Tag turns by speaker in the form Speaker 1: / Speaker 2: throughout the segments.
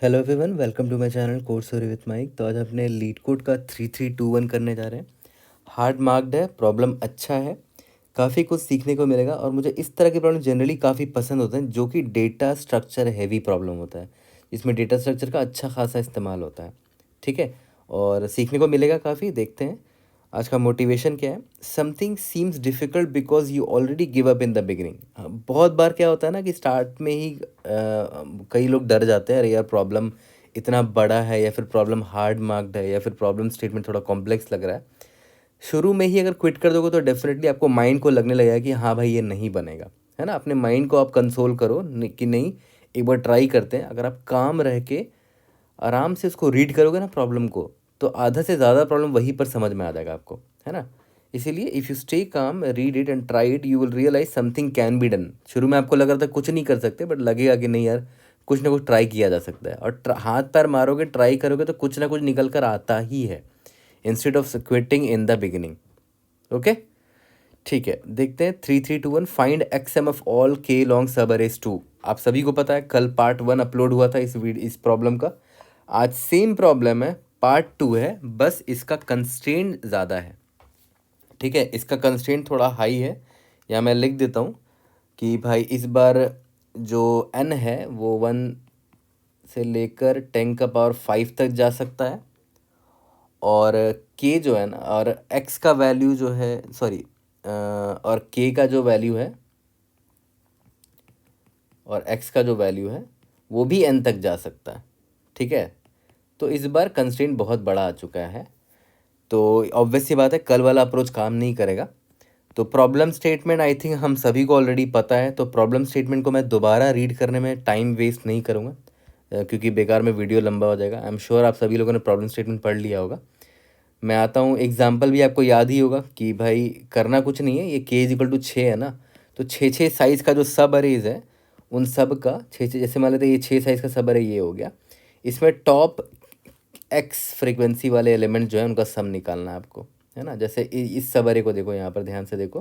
Speaker 1: Hello everyone, welcome to my channel code story with Mike. तो आज अपने leet code का 3321 करने जा रहे हैं। हार्ड मार्क्ड है, प्रॉब्लम अच्छा है, काफ़ी कुछ सीखने को मिलेगा। और मुझे इस तरह के प्रॉब्लम जनरली काफ़ी पसंद होते हैं जो कि डेटा स्ट्रक्चर हैवी प्रॉब्लम होता है, जिसमें डेटा स्ट्रक्चर का अच्छा खासा इस्तेमाल होता है। ठीक है, और सीखने को मिलेगा काफ़ी। देखते हैं आज का मोटिवेशन क्या है। Something seems difficult because you already give up in the beginning. बहुत बार क्या होता है ना कि स्टार्ट में ही कई लोग डर जाते हैं, अरे यार प्रॉब्लम इतना बड़ा है, या फिर प्रॉब्लम हार्ड मार्क्ड है, या फिर प्रॉब्लम स्टेटमेंट थोड़ा कॉम्प्लेक्स लग रहा है। शुरू में ही अगर क्विट कर दोगे तो डेफिनेटली आपको माइंड को लगने लगेगा कि हाँ भाई ये नहीं बनेगा, है ना। अपने माइंड को आप कंसोल करो कि नहीं, एक बार ट्राई करते हैं। अगर आप काम रह के आराम से उसको रीड करोगे ना प्रॉब्लम को, तो आधा से ज़्यादा प्रॉब्लम वहीं पर समझ में आ जाएगा आपको, है ना। इसीलिए if you stay calm, read it and try it, you will realise something can be done. शुरू में आपको लग रहा था कुछ नहीं कर सकते, बट लगेगा कि नहीं यार, कुछ ना कुछ ट्राई किया जा सकता है। और हाथ पैर मारोगे, ट्राई करोगे, तो कुछ ना कुछ निकल कर आता ही है, instead of quitting in the beginning. Okay, ठीक है। देखते हैं 3321। Find x sum of all k long subarrays two. आप सभी को पता है कल पार्ट 1 अपलोड हुआ था इस प्रॉब्लम का। आज सेम प्रॉब्लम है, पार्ट 2 है, बस इसका कंस्ट्रेंट ज़्यादा है। ठीक है, इसका कंस्ट्रेंट थोड़ा हाई है। या मैं लिख देता हूँ कि भाई इस बार जो n है वो 1 से लेकर 10 का पावर 5 तक जा सकता है। और k जो है ना, और x का वैल्यू जो है, सॉरी, और k का जो वैल्यू है और x का जो वैल्यू है वो भी n तक जा सकता है। ठीक है, तो इस बार कंस्ट्रेंट बहुत बड़ा आ चुका है। तो ऑब्वियस सी बात है, कल वाला अप्रोच काम नहीं करेगा। तो प्रॉब्लम स्टेटमेंट आई थिंक हम सभी को ऑलरेडी पता है। तो प्रॉब्लम स्टेटमेंट को मैं दोबारा रीड करने में टाइम वेस्ट नहीं करूँगा, क्योंकि बेकार में वीडियो लंबा हो जाएगा। आई एम श्योर आप सभी लोगों ने प्रॉब्लम स्टेटमेंट पढ़ लिया होगा। मैं आता हूँ, एग्जाम्पल भी आपको याद ही होगा कि भाई करना कुछ नहीं है। ये k = 6 है ना, तो 6 साइज़ का जो सब अरेज है उन सब का 6, जैसे मान लेते हैं ये 6 साइज़ का सब अरे ये हो गया। इसमें टॉप x फ्रीक्वेंसी वाले एलिमेंट जो है उनका सम निकालना है आपको, है ना। जैसे इस सब अरे को देखो, यहाँ पर ध्यान से देखो।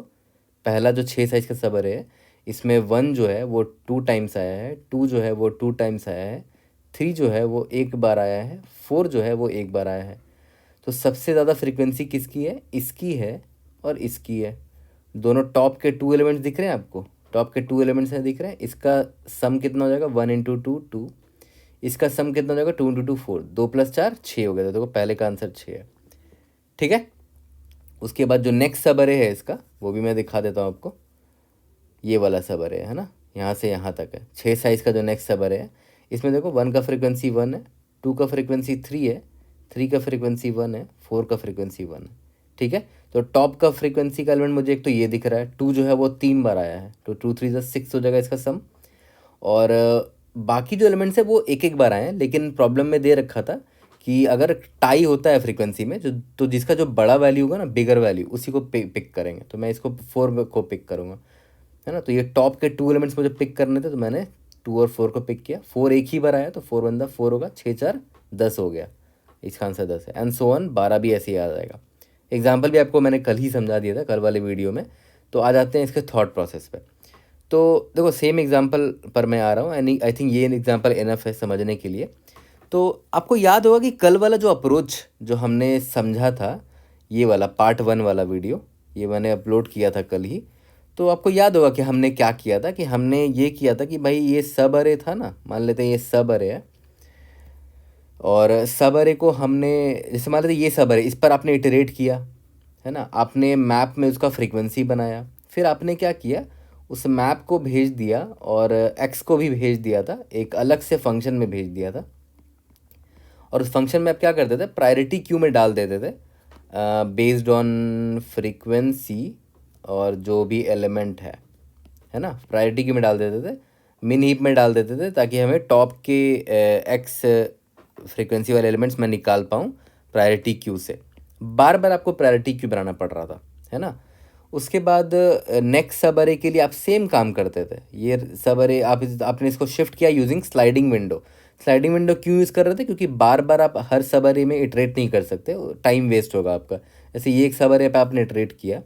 Speaker 1: पहला जो 6 साइज़ का सब अरे है, इसमें 1 जो है वो 2 टाइम्स आया है, 2 जो है वो 2 टाइम्स आया है, 3 जो है वो एक बार आया है, 4 जो है वो एक बार आया है। तो सबसे ज़्यादा फ्रीक्वेंसी किसकी है? इसकी है और इसकी है। दोनों टॉप के 2 एलिमेंट्स दिख रहे हैं आपको, टॉप के 2 एलिमेंट्स हैं दिख रहे हैं। इसका सम कितना हो जाएगा? 1 × 2 2। इसका सम कितना हो जाएगा? 2 × 2 4। 2 + 4 6 हो गया। तो देखो पहले का आंसर 6 है। ठीक है, उसके बाद जो नेक्स्ट सब अरे है इसका, वो भी मैं दिखा देता हूँ आपको। ये वाला सब अरे है ना, यहाँ से यहाँ तक है 6 साइज़ का जो नेक्स्ट सब अरे है। इसमें देखो 1 का फ्रीक्वेंसी 1 है, 2 का फ्रीक्वेंसी 3 है, 3 का फ्रीक्वेंसी 1 है, 4 का फ्रीक्वेंसी 1 है। ठीक है, तो टॉप का फ्रीक्वेंसी का एलिमेंट मुझे एक तो ये दिख रहा है, 2 जो है वो 3 बार आया है, तो 2 3 6 हो जाएगा इसका सम। और बाकी जो एलिमेंट्स है वो एक एक बार आए हैं, लेकिन प्रॉब्लम में दे रखा था कि अगर टाई होता है फ्रीक्वेंसी में, जो तो जिसका जो बड़ा वैल्यू होगा ना, बिगर वैल्यू, उसी को पिक करेंगे। तो मैं इसको 4 को पिक करूँगा, है ना। तो ये टॉप के 2 एलिमेंट्स मुझे पिक करने थे, तो मैंने 2 और 4 को पिक किया। 4 एक ही बार आया, तो 4 1 4 होगा, 6 4 10 हो गया। इसका आंसर 10 है, एंड सो ऑन। 12 भी ऐसे ही आ जाएगा। एग्जाम्पल भी आपको मैंने कल ही समझा दिया था, कल वाले वीडियो में। तो आ जाते हैं इसके थॉट प्रोसेस पे। तो देखो सेम एग्जाम्पल पर मैं आ रहा हूँ, एंड आई थिंक ये एग्जाम्पल इनफ है समझने के लिए। तो आपको याद होगा कि कल वाला जो अप्रोच जो हमने समझा था, ये वाला पार्ट 1 वाला वीडियो, ये मैंने अपलोड किया था कल ही। तो आपको याद होगा कि हमने क्या किया था, कि हमने ये किया था कि भाई ये सब अरे था ना, मान लेते हैं ये सब अरे है, और सब अरे को हमने, जैसे मान लेते हैं ये सब अरे, इस पर आपने इटरेट किया, है ना। आपने मैप में उसका फ्रीक्वेंसी बनाया, फिर आपने क्या किया, उस मैप को भेज दिया और एक्स को भी भेज दिया था, एक अलग से फंक्शन में भेज दिया था। और उस फंक्शन में आप क्या करते थे, प्रायोरिटी क्यू में डाल देते थे बेस्ड ऑन फ्रीक्वेंसी और जो भी एलिमेंट है ना, प्रायोरिटी क्यू में डाल देते थे, मिन हीप में डाल देते थे, ताकि हमें टॉप के एक्स फ्रीक्वेंसी वाले एलिमेंट्स मैं निकाल पाऊँ प्रायोरिटी क्यू से। बार बार आपको प्रायोरिटी क्यू बनाना पड़ रहा था, है ना। उसके बाद नेक्स्ट सब अरे के लिए आप सेम काम करते थे। ये सब अरे आपने इसको शिफ्ट किया using sliding window. Sliding window क्यों यूज़ कर रहे थे? क्योंकि बार बार आप हर सब अरे में इटरेट नहीं कर सकते, टाइम वेस्ट होगा आपका। जैसे ये एक सब अरे पे आपने इटरेट किया,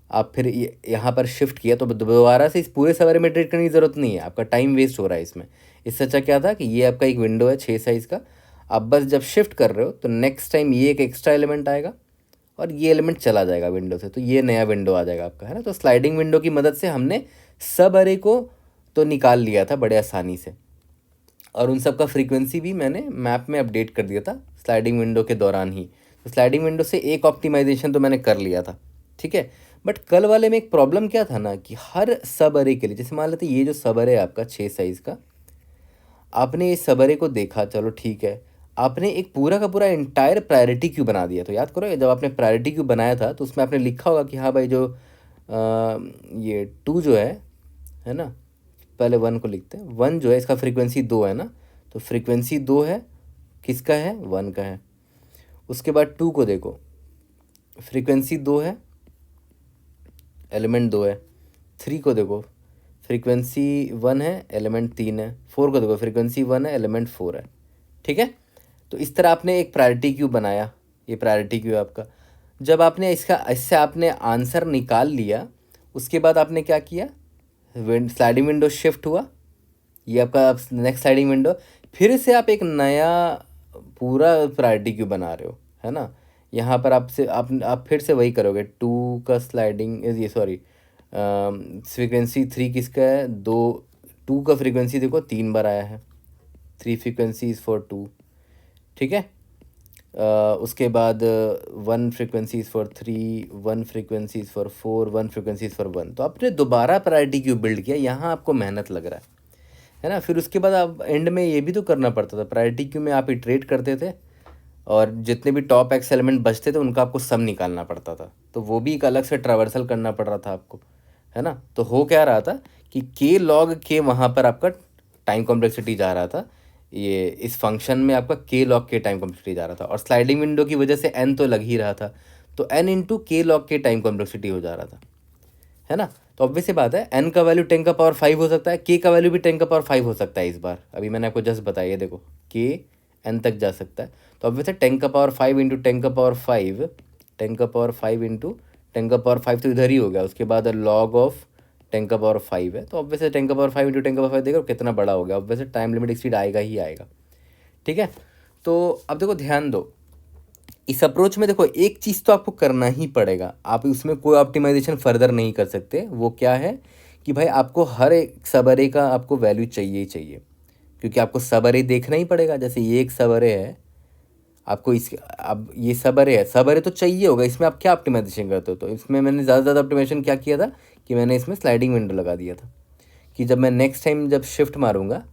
Speaker 1: आप फिर यहाँ पर शिफ्ट किया, तो दोबारा से इस पूरे सब अरे में इटरेट करने की ज़रूरत नहीं है, आपका टाइम वेस्ट हो रहा है इसमें। इससे अच्छा क्या था कि ये आपका एक विंडो है 6 साइज़ का, आप बस जब शिफ्ट कर रहे हो तो नेक्स्ट टाइम ये एक एक्स्ट्रा एलिमेंट आएगा और ये एलिमेंट चला जाएगा विंडो से, तो ये नया विंडो आ जाएगा आपका, है ना। तो स्लाइडिंग विंडो की मदद से हमने सब अरे को तो निकाल लिया था बड़े आसानी से, और उन सब का फ्रीक्वेंसी भी मैंने मैप में अपडेट कर दिया था स्लाइडिंग विंडो के दौरान ही। तो स्लाइडिंग विंडो से एक ऑप्टिमाइजेशन तो मैंने कर लिया था, ठीक है। बट कल वाले में एक प्रॉब्लम क्या था ना कि हर सब अरे के लिए, जैसे मान लेते ये जो सब अरे है आपका 6 साइज़ का, आपने इस सब अरे को देखा, चलो ठीक है, आपने एक पूरा का पूरा इंटायर प्रायोरिटी क्यू बना दिया। तो याद करो जब आपने प्रायोरिटी क्यू बनाया था तो उसमें आपने लिखा होगा कि हाँ भाई जो ये 2 जो है ना, पहले 1 को लिखते हैं। 1 जो है इसका फ्रीक्वेंसी 2 है ना, तो फ्रीक्वेंसी 2 है, किसका है, 1 का है। उसके बाद 2 को देखो, फ्रीक्वेंसी 2 है, एलिमेंट 2 है। 3 को देखो, फ्रीक्वेंसी 1 है, एलिमेंट 3 है। 4 को देखो, फ्रीक्वेंसी 1 है, एलिमेंट 4 है, ठीक है। तो इस तरह आपने एक प्रायोरिटी क्यू बनाया, ये प्रायोरिटी क्यू है आपका। जब आपने इससे आपने आंसर निकाल लिया, उसके बाद आपने क्या किया, स्लाइडिंग विंडो शिफ्ट हुआ, ये आपका नेक्स्ट स्लाइडिंग विंडो, फिर से आप एक नया पूरा प्रायोरिटी क्यू बना रहे हो, है ना। यहाँ पर आप फिर से वही करोगे, 2 का स्लाइडिंग, ये सॉरी फ्रीक्वेंसी 3 किसका है, 2, 2 का फ्रीक्वेंसी देखो 3 बार आया है, 3 फ्रीक्वेंसी इज़ फॉर 2, ठीक है। उसके बाद 1 frequency is for 3, 1 frequency is for 4, 1 frequency is for 1। तो आपने दोबारा प्रायोरिटी क्यू बिल्ड किया, यहाँ आपको मेहनत लग रहा है ना। फिर उसके बाद आप एंड में ये भी तो करना पड़ता था, प्रायोरिटी क्यू में आप इटरेट करते थे और जितने भी टॉप एक्स एलिमेंट बचते थे उनका आपको सम निकालना पड़ता था, तो वो भी एक अलग से ट्रावर्सल करना पड़ रहा था आपको, है ना। तो हो क्या रहा था कि के लॉग के वहाँ पर आपका टाइम कॉम्प्लेक्सिटी जा रहा था, ये इस फंक्शन में आपका के लॉग के टाइम कॉम्प्लेक्सिटी जा रहा था, और स्लाइडिंग विंडो की वजह से एन तो लग ही रहा था, तो एन इंटू के लॉग के टाइम कॉम्प्लेक्सिटी हो जा रहा था, है ना। तो ऑब्वियस सी बात है, एन का वैल्यू 10 का पावर 5 हो सकता है, के का वैल्यू भी 10 का पावर 5 हो सकता है इस बार। अभी मैंने आपको जस्ट बताया, ये देखो के एन तक जा सकता है, तो ऑब्वियस है 10 का पावर 5 इंटू 10 का पावर 5, 10 का पावर 5 इंटू 10 का पावर 5 तो इधर ही हो गया, उसके बाद लॉग ऑफ 10 का पावर 5 है, तो ऑब्वियस है 10 का पावर 5 इंटू 10 का पावर 5 देखो कितना बड़ा हो गया, ऑब्वियस है टाइम लिमिट एक्सीड आएगा ही आएगा, ठीक है। तो अब देखो ध्यान दो, इस अप्रोच में देखो एक चीज़ तो आपको करना ही पड़ेगा, आप उसमें कोई ऑप्टिमाइजेशन फर्दर नहीं कर सकते। वो क्या है कि भाई आपको हर एक सब अरे का आपको वैल्यू चाहिए ही चाहिए, क्योंकि आपको सब अरे देखना ही पड़ेगा। जैसे ये एक सब अरे है, आपको इस अब ये सब अरे है, सब अरे तो चाहिए होगा, इसमें आप क्या ऑप्टिमाइजेशन करते हो। तो इसमें मैंने ज़्यादा से ज़्यादा ऑप्टिमाइजेशन क्या किया था कि मैंने इसमें स्लाइडिंग विंडो लगा दिया था, कि जब मैं नेक्स्ट टाइम जब शिफ्ट मारूंगा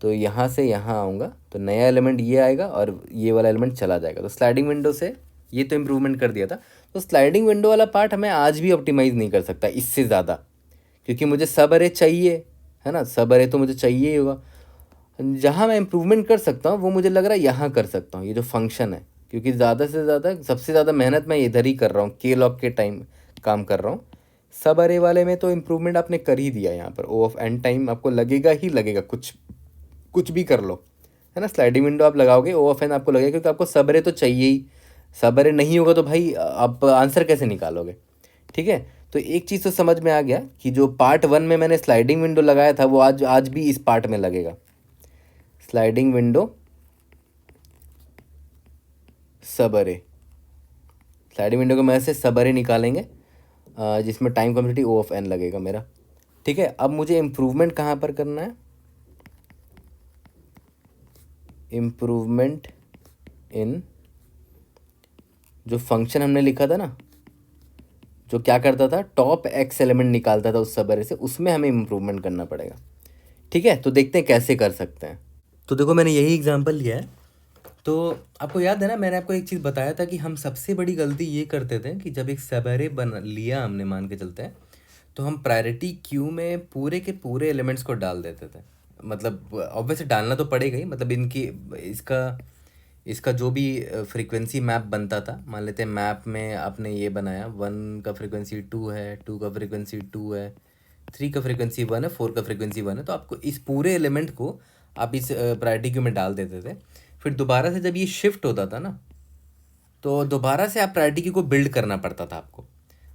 Speaker 1: तो यहाँ से यहाँ आऊँगा तो नया एलिमेंट ये आएगा और ये वाला एलिमेंट चला जाएगा। तो स्लाइडिंग विंडो से ये तो इम्प्रूवमेंट कर दिया था। तो स्लाइडिंग विंडो वाला पार्ट हमें आज भी ऑप्टिमाइज़ नहीं कर सकता इससे ज़्यादा, क्योंकि मुझे सब अरे चाहिए, है ना, सब अरे तो मुझे चाहिए ही होगा। जहाँ मैं इम्प्रूवमेंट कर सकता हूँ वो मुझे लग रहा है यहाँ कर सकता हूँ, ये जो फंक्शन है, क्योंकि ज़्यादा से ज़्यादा सबसे ज़्यादा मेहनत मैं इधर ही कर रहा हूँ, के लॉग के टाइम काम कर रहा हूँ। सब अरे वाले में तो इम्प्रूवमेंट आपने कर ही दिया, यहाँ पर ओ ऑफ एन टाइम आपको लगेगा ही लगेगा, कुछ भी कर लो, है ना। स्लाइडिंग विंडो आप लगाओगे ओ ऑफ एन आपको लगेगा, क्योंकि आपको सबरे तो चाहिए ही, सबरे नहीं होगा तो भाई आप आंसर कैसे निकालोगे, ठीक है। तो एक चीज़ तो समझ में आ गया कि जो पार्ट 1 में मैंने स्लाइडिंग विंडो लगाया था वो आज भी इस पार्ट में लगेगा। Sliding window subarray, sliding window को मैं से सबरे निकालेंगे, जिसमें time complexity O of n लगेगा मेरा, ठीक है। अब मुझे इम्प्रूवमेंट कहाँ पर करना है, इम्प्रूवमेंट इन जो फंक्शन हमने लिखा था ना, जो क्या करता था, टॉप एक्स एलिमेंट निकालता था उस सबअरे से, उसमें हमें इम्प्रूवमेंट करना पड़ेगा, ठीक है। तो देखते हैं कैसे कर सकते हैं। तो देखो मैंने यही एग्जांपल लिया है। तो आपको याद है ना, मैंने आपको एक चीज़ बताया था कि हम सबसे बड़ी गलती ये करते थे कि जब एक सबअरे बन लिया हमने, मान के चलते हैं, तो हम प्रायोरिटी क्यू में पूरे के पूरे एलिमेंट्स को डाल देते थे। मतलब ऑब्वियसली डालना तो पड़ेगा ही, मतलब इनकी इसका इसका जो भी फ्रीक्वेंसी मैप बनता था, मान लेते हैं मैप में आपने ये बनाया 1 का फ्रीक्वेंसी 2 है, 2 का फ्रीक्वेंसी 2 है, 3 का फ्रीक्वेंसी 1 है, 4 का फ्रीक्वेंसी 1 है, तो आपको इस पूरे एलिमेंट को आप इस प्रायोरिटी क्यू में डाल देते थे। फिर दोबारा से जब ये शिफ्ट होता था ना, तो दोबारा से आप प्रायोरिटी क्यू को बिल्ड करना पड़ता था आपको।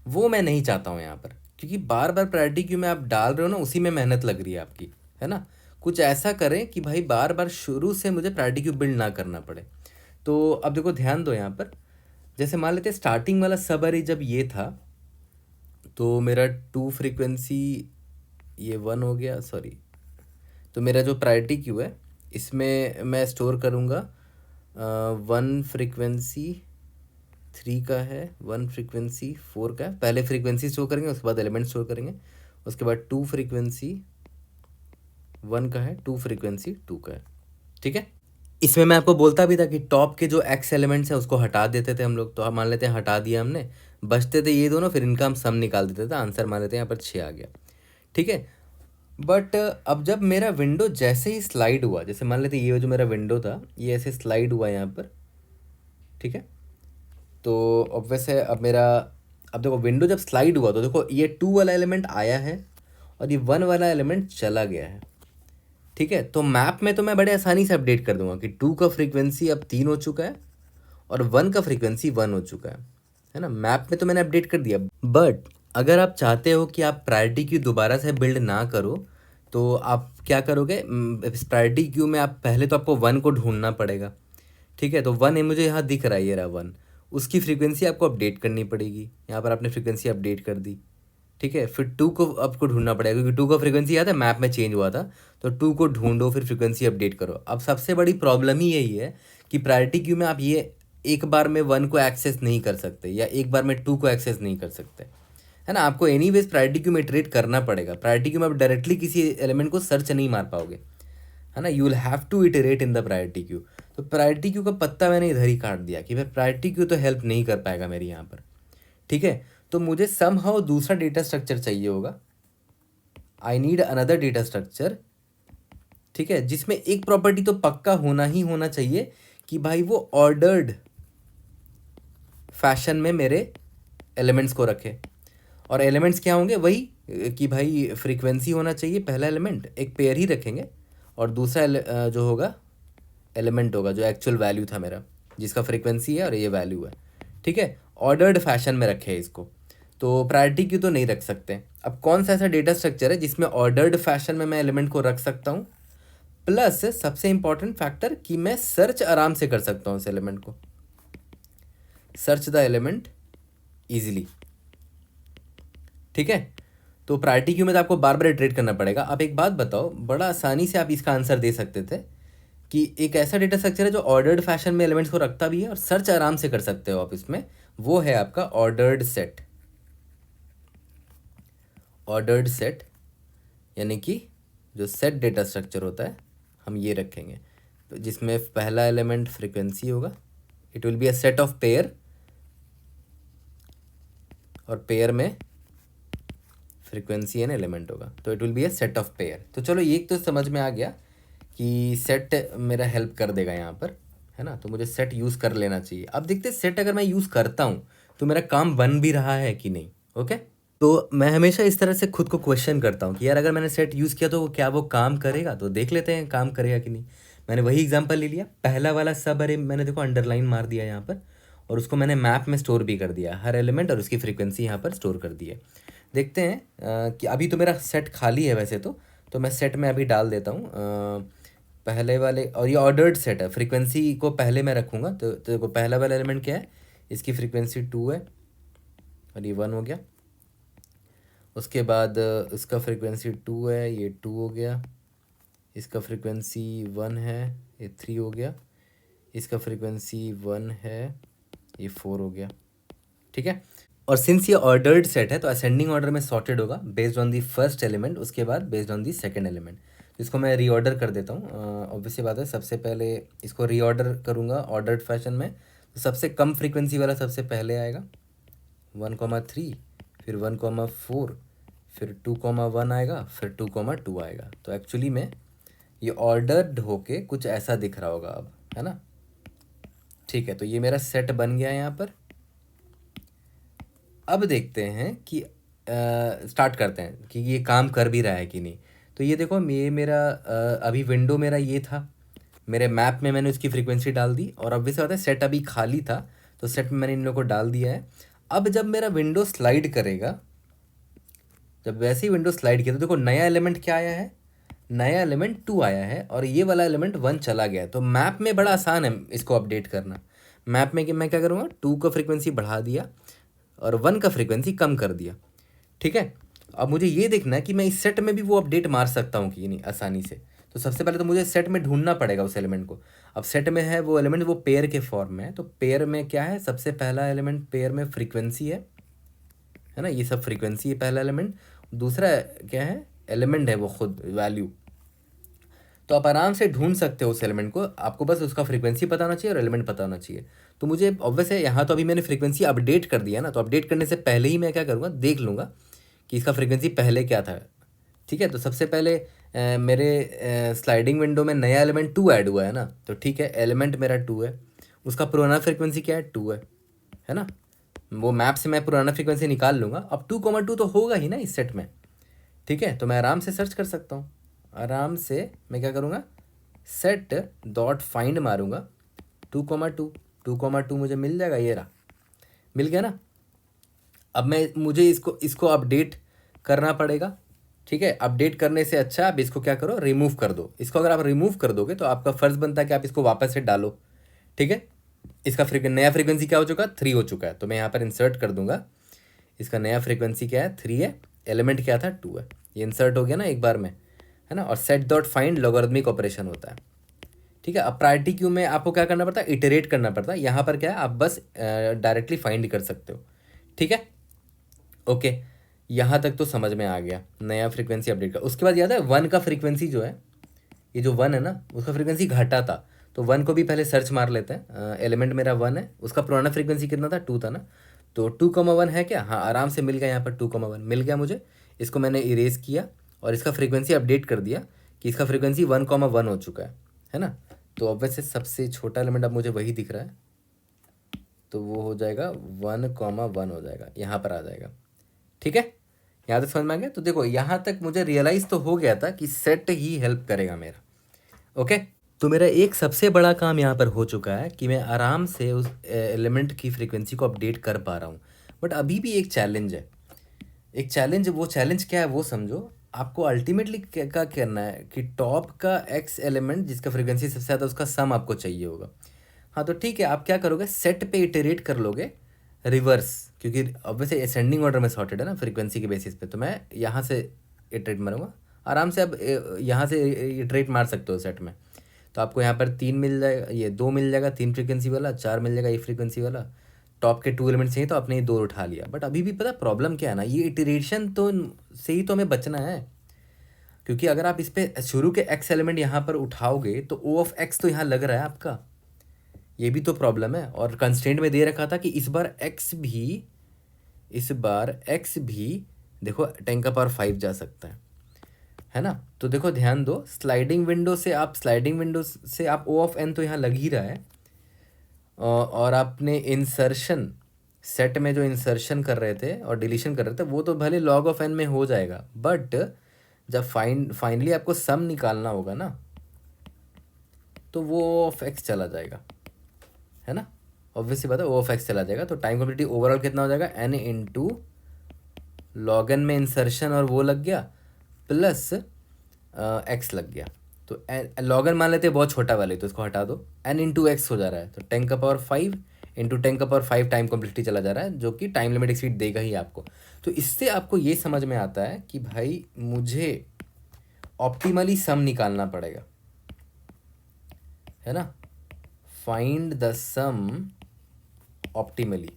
Speaker 1: वो मैं नहीं चाहता हूँ यहाँ पर, क्योंकि बार बार प्रायोरिटी क्यू में आप डाल रहे हो ना, उसी में मेहनत लग रही है आपकी, है ना। कुछ ऐसा करें कि भाई बार बार शुरू से मुझे प्रायोरिटी क्यू बिल्ड ना करना पड़े। तो अब देखो ध्यान दो यहाँ पर, जैसे मान लेते हैं स्टार्टिंग वाला सब अरे जब ये था, तो मेरा टू फ्रीक्वेंसी ये वन हो गया, सॉरी। तो मेरा जो प्रायोरिटी क्यू है इसमें मैं स्टोर करूँगा वन फ्रीक्वेंसी थ्री का है, वन फ्रीक्वेंसी फोर का है। पहले फ्रीक्वेंसी स्टोर करेंगे, उसके बाद एलिमेंट स्टोर करेंगे, उसके बाद टू फ्रीक्वेंसी वन का है, टू फ्रीक्वेंसी टू का है। ठीक है, इसमें मैं आपको बोलता भी था कि टॉप के जो एक्स एलिमेंट्स हैं उसको हटा देते थे हम लोग। तो हम मान लेते हैं हटा दिया हमने, बचते थे ये दोनों, फिर इनका हम सम निकाल देते थे, आंसर मान लेते हैं यहाँ पर 6 आ गया। ठीक है, बट अब जब मेरा विंडो जैसे ही स्लाइड हुआ, जैसे मान लेते ये जो मेरा विंडो था ये ऐसे स्लाइड हुआ यहाँ पर, ठीक है, तो ऑब्वियस है अब मेरा, अब देखो विंडो जब स्लाइड हुआ तो देखो ये टू वाला एलिमेंट आया है और ये वन वाला एलिमेंट चला गया है। ठीक है, तो मैप में तो मैं बड़े आसानी से अपडेट कर दूंगा कि टू का फ्रीक्वेंसी अब 3 हो चुका है और वन का फ्रीक्वेंसी 1 हो चुका है ना। मैप में तो मैंने अपडेट कर दिया। बट अगर आप चाहते हो कि आप प्रायोरिटी क्यू दोबारा से बिल्ड ना करो, तो आप क्या करोगे, इस प्रायोरिटी क्यू में आप पहले तो आपको वन को ढूंढना पड़ेगा। ठीक है, तो वन है मुझे यहाँ दिख रहा है, ये रहा वन, उसकी फ्रीक्वेंसी आपको अपडेट करनी पड़ेगी। यहाँ पर आपने फ्रीक्वेंसी अपडेट कर दी। ठीक है, फिर टू को आपको ढूंढना पड़ेगा क्योंकि टू का फ्रीक्वेंसी याद है मैप में चेंज हुआ था, तो टू को ढूंढो फिर फ्रीक्वेंसी अपडेट करो। अब सबसे बड़ी प्रॉब्लम ही यही है कि प्रायोरिटी क्यू में आप ये एक बार में वन को एक्सेस नहीं कर सकते या एक बार में टू को एक्सेस नहीं कर सकते, है ना। आपको एनीवेज प्रायोरिटी क्यू में इटरेट करना पड़ेगा। प्रायोरिटी क्यू में आप डायरेक्टली किसी एलिमेंट को सर्च नहीं मार पाओगे, है ना। You will have to iterate in the priority queue. तो प्रायोरिटी क्यू का पत्ता मैंने इधर ही काट दिया कि भाई प्रायोरिटी क्यू तो हेल्प नहीं कर पाएगा मेरी यहाँ पर। ठीक है, तो मुझे समहाउ दूसरा डेटा स्ट्रक्चर चाहिए होगा। I need another data structure, ठीक है, जिसमें एक प्रॉपर्टी तो पक्का होना ही होना चाहिए कि भाई वो ऑर्डर्ड फैशन में मेरे एलिमेंट्स को रखे। और एलिमेंट्स क्या होंगे, वही कि भाई फ्रीक्वेंसी होना चाहिए पहला एलिमेंट, एक पेयर ही रखेंगे, और दूसरा जो होगा एलिमेंट होगा जो एक्चुअल वैल्यू था मेरा, जिसका फ्रीक्वेंसी है और ये वैल्यू है। ठीक है, ऑर्डर्ड फैशन में रखे इसको। तो प्रायोरिटी क्यू तो नहीं रख सकते। अब कौन सा ऐसा डेटा स्ट्रक्चर है जिसमें ऑर्डर्ड फैशन में मैं एलिमेंट को रख सकता हूँ, प्लस सबसे इंपॉर्टेंट फैक्टर कि मैं सर्च आराम से कर सकता हूँ उस एलिमेंट को, सर्च द एलिमेंट इजीली। ठीक है, तो प्रायोरिटी क्यू में तो आपको बार बार इटरेट करना पड़ेगा। अब एक बात बताओ, बड़ा आसानी से आप इसका आंसर दे सकते थे कि एक ऐसा डेटा स्ट्रक्चर है जो ऑर्डर्ड फैशन में एलिमेंट्स को रखता भी है और सर्च आराम से कर सकते हो आप इसमें, वो है आपका ऑर्डर्ड सेट। ऑर्डर्ड सेट यानी कि जो सेट डेटा स्ट्रक्चर होता है हम ये रखेंगे, तो जिसमें पहला एलिमेंट फ्रीक्वेंसी होगा, it will be a set of pair, और पेयर में फ्रीक्वेंसी एन एलिमेंट होगा, तो it will be a set of pair. तो चलो ये तो समझ में आ गया कि सेट मेरा हेल्प कर देगा यहाँ पर, है ना। तो मुझे सेट यूज़ कर लेना चाहिए। अब देखते हैं सेट अगर मैं यूज़ करता हूँ तो मेरा काम बन भी रहा है कि नहीं। ओके, तो मैं हमेशा इस तरह से खुद को क्वेश्चन करता हूँ कि यार अगर मैंने सेट यूज़ किया तो क्या वो काम करेगा। तो देख लेते हैं काम करेगा कि नहीं। मैंने वही एग्जांपल ले लिया, पहला वाला सब अरे मैंने देखो अंडरलाइन मार दिया यहाँ पर, और उसको मैंने मैप में स्टोर भी कर दिया, हर एलिमेंट और उसकी फ्रीक्वेंसी यहाँ पर स्टोर कर दी है। देखते हैं कि अभी तो मेरा सेट खाली है वैसे तो मैं सेट में अभी डाल देता हूँ पहले वाले, और ये ऑर्डर्ड सेट है, फ्रीक्वेंसी को पहले मैं रखूँगा। तो देखो पहला वाला एलिमेंट क्या है, इसकी फ्रीक्वेंसी 2 है और ये 1 हो गया। उसके बाद इसका फ्रीक्वेंसी 2 है, ये 2 हो गया। इसका फ्रीक्वेंसी 1 है, ये 3 हो गया। इसका फ्रीक्वेंसी 1 है, ये 4 हो गया। ठीक है, और सिंस ये ऑर्डर्ड सेट है तो असेंडिंग ऑर्डर में सॉर्टेड होगा based on the first element, उसके बाद based on the second element. तो इसको मैं रीऑर्डर कर देता हूँ। ऑब्वियसली बात है, सबसे पहले इसको रीऑर्डर करूँगा ऑर्डर्ड फैशन में। तो सबसे कम फ्रीक्वेंसी वाला सबसे पहले आएगा 1,3, फिर 1,4, फिर 2,1 आएगा, फिर 2,2 आएगा। तो एक्चुअली में ये ऑर्डर्ड होके कुछ ऐसा दिख रहा होगा अब, है ना। ठीक है, तो ये मेरा सेट बन गया है यहाँ पर। अब देखते हैं कि स्टार्ट करते हैं कि ये काम कर भी रहा है कि नहीं। तो ये देखो ये मेरा अभी विंडो मेरा ये था, मेरे मैप में मैंने उसकी फ्रीक्वेंसी डाल दी, और अब से होता है सेट अभी खाली था तो सेट में मैंने इन लोगों को डाल दिया है। अब जब मेरा विंडो स्लाइड करेगा, जब वैसे ही विंडो स्लाइड किया तो देखो नया एलिमेंट क्या आया है, नया एलिमेंट 2 आया है और ये वाला एलिमेंट 1 चला गया है। तो मैप में बड़ा आसान है इसको अपडेट करना। मैप में कि मैं क्या करूँगा, 2 का फ्रीक्वेंसी बढ़ा दिया और 1 का फ्रीक्वेंसी कम कर दिया। ठीक है, अब मुझे ये देखना है कि मैं इस सेट में भी वो अपडेट मार सकता हूँ कि नहीं आसानी से। तो सबसे पहले तो मुझे सेट में ढूंढना पड़ेगा उस एलिमेंट को। अब सेट में है वो एलिमेंट, वो पेयर के फॉर्म में है। तो पेयर में क्या है, सबसे पहला एलिमेंट पेयर में फ्रीक्वेंसी है ना, ये सब फ्रीक्वेंसी है पहला एलिमेंट। दूसरा क्या है, एलिमेंट है वो खुद वैल्यू। तो आप आराम से ढूंढ सकते हो उस एलिमेंट को, आपको बस उसका फ्रीक्वेंसी पता होना चाहिए और एलिमेंट पता होना चाहिए। तो मुझे ऑब्वियस है, यहाँ तो अभी मैंने फ्रीक्वेंसी अपडेट कर दिया ना, तो अपडेट करने से पहले ही मैं क्या करूँगा, देख लूँगा कि इसका फ्रीक्वेंसी पहले क्या था। ठीक है, तो सबसे पहले मेरे स्लाइडिंग विंडो में नया एलिमेंट 2 ऐड हुआ है ना, तो ठीक है, एलिमेंट मेरा 2 है, उसका पुराना फ्रीक्वेंसी क्या है, 2 है ना। वो मैप से मैं पुराना फ्रीक्वेंसी निकाल लूँगा। अब 2,2 तो होगा ही ना इस सेट में। ठीक है, तो मैं आराम से सर्च कर सकता हूँ। आराम से मैं क्या करूँगा, सेट डॉट फाइंड मारूँगा 2,2। 2,2 मुझे मिल जाएगा, ये रहा, मिल गया ना। अब मैं मुझे इसको इसको अपडेट करना पड़ेगा। ठीक है, अपडेट करने से अच्छा आप इसको क्या करो, रिमूव कर दो। इसको अगर आप रिमूव कर दोगे तो आपका फ़र्ज़ बनता है कि आप इसको वापस से डालो। ठीक है, इसका नया फ्रीक्वेंसी क्या हो चुका, 3 हो चुका है। तो मैं यहाँ पर इंसर्ट कर दूंगा, इसका नया फ्रीक्वेंसी क्या है, 3 है, एलिमेंट क्या था, 2 है। ये इंसर्ट हो गया ना एक बार में, है ना। और set dot find logarithmic operation होता है। ठीक है, अब प्रायोरिटी क्यू में आपको क्या करना पड़ता है, इटरेट करना पड़ता है। यहाँ पर क्या है, आप बस डायरेक्टली फाइंड कर सकते हो। ठीक है, ओके, यहाँ तक तो समझ में आ गया नया फ्रीक्वेंसी अपडेट का। उसके बाद याद है 1 का फ्रीक्वेंसी जो है, ये जो 1 है ना, उसका फ्रीक्वेंसी घटा था। तो 1 को भी पहले सर्च मार लेते हैं। एलिमेंट मेरा 1 है, उसका पुराना फ्रीक्वेंसी कितना था, 2 था ना। तो 2,1 है क्या, हाँ आराम से मिल गया, यहाँ पर 2,1 मिल गया मुझे। इसको मैंने इरेज किया और इसका फ्रीक्वेंसी अपडेट कर दिया कि इसका फ्रीक्वेंसी 1,1 हो चुका है ना। तो ऑब्वियस सबसे छोटा एलिमेंट अब मुझे वही दिख रहा है, तो वो हो जाएगा 1,1 हो जाएगा, यहाँ पर आ जाएगा। ठीक है, यहाँ तक समझ में आ गया। तो देखो यहाँ तक मुझे रियलाइज़ तो हो गया था कि सेट ही हेल्प करेगा मेरा। ओके, तो मेरा एक सबसे बड़ा काम यहाँ पर हो चुका है कि मैं आराम से उस एलिमेंट की फ्रीक्वेंसी को अपडेट कर पा रहा हूँ। बट अभी भी एक चैलेंज है, एक चैलेंज। वो चैलेंज क्या है वो समझो। आपको अल्टीमेटली क्या करना है कि टॉप का एक्स एलिमेंट जिसका फ्रीक्वेंसी सबसे ज़्यादा, उसका सम आपको चाहिए होगा। हाँ तो ठीक है, आप क्या करोगे, सेट पे इटरेट कर लोगे रिवर्स, क्योंकि ऑब्वियसली असेंडिंग ऑर्डर में सॉर्टेड है ना फ्रीक्वेंसी के बेसिस पे। तो मैं यहाँ से इटरेट मारूंगा आराम से। अब यहाँ से इटरेट मार सकते हो सेट में। तो आपको यहाँ पर 3 मिल जाएगा, ये 2 मिल जाएगा 3 फ्रीक्वेंसी वाला, 4 मिल जाएगा 1 फ्रीक्वेंसी वाला। टॉप के 2 एलिमेंट चाहिए तो आपने ये 2 उठा लिया। बट अभी भी पता प्रॉब्लम क्या है ना, ये इटरेशन तो से ही तो हमें बचना है। क्योंकि अगर आप इस पे शुरू के एक्स एलिमेंट यहाँ पर उठाओगे तो ओ ऑफ एक्स तो यहाँ लग रहा है आपका, ये भी तो प्रॉब्लम है। और कंस्ट्रेंट में दे रखा था कि इस बार एक्स भी देखो 10 का पावर 5 जा सकता है ना। तो देखो ध्यान दो, स्लाइडिंग विंडो से आप ओ ऑफ एन तो यहाँ लग ही रहा है। और आपने इंसर्शन सेट में जो इंसर्शन कर रहे थे और डिलीशन कर रहे थे वो तो भले लॉग ऑफ एन में हो जाएगा, बट जब फाइनली आपको सम निकालना होगा ना, तो वो ऑफ एक्स चला जाएगा, है ना। ऑब्वियसली बात है, ओ ऑफ एक्स चला जाएगा। तो टाइम कम्प्लीटी ओवरऑल कितना हो जाएगा, एन इंटू लॉग एन में इंसर्शन और वो लग गया, प्लस एक्स लग गया। तो लॉग एन मान लेते हैं बहुत छोटा वाले, तो इसको हटा दो, एन इंटू एक्स हो जा रहा है। तो 10 का पावर 5 इंटू 10 का पावर 5 टाइम कम्प्लीटी चला जा रहा है, जो कि टाइम लिमिट एक्सीड देगा ही आपको। तो इससे आपको ये समझ में आता है कि भाई मुझे ऑप्टिमली सम निकालना पड़ेगा, है ना। Find the sum optimally.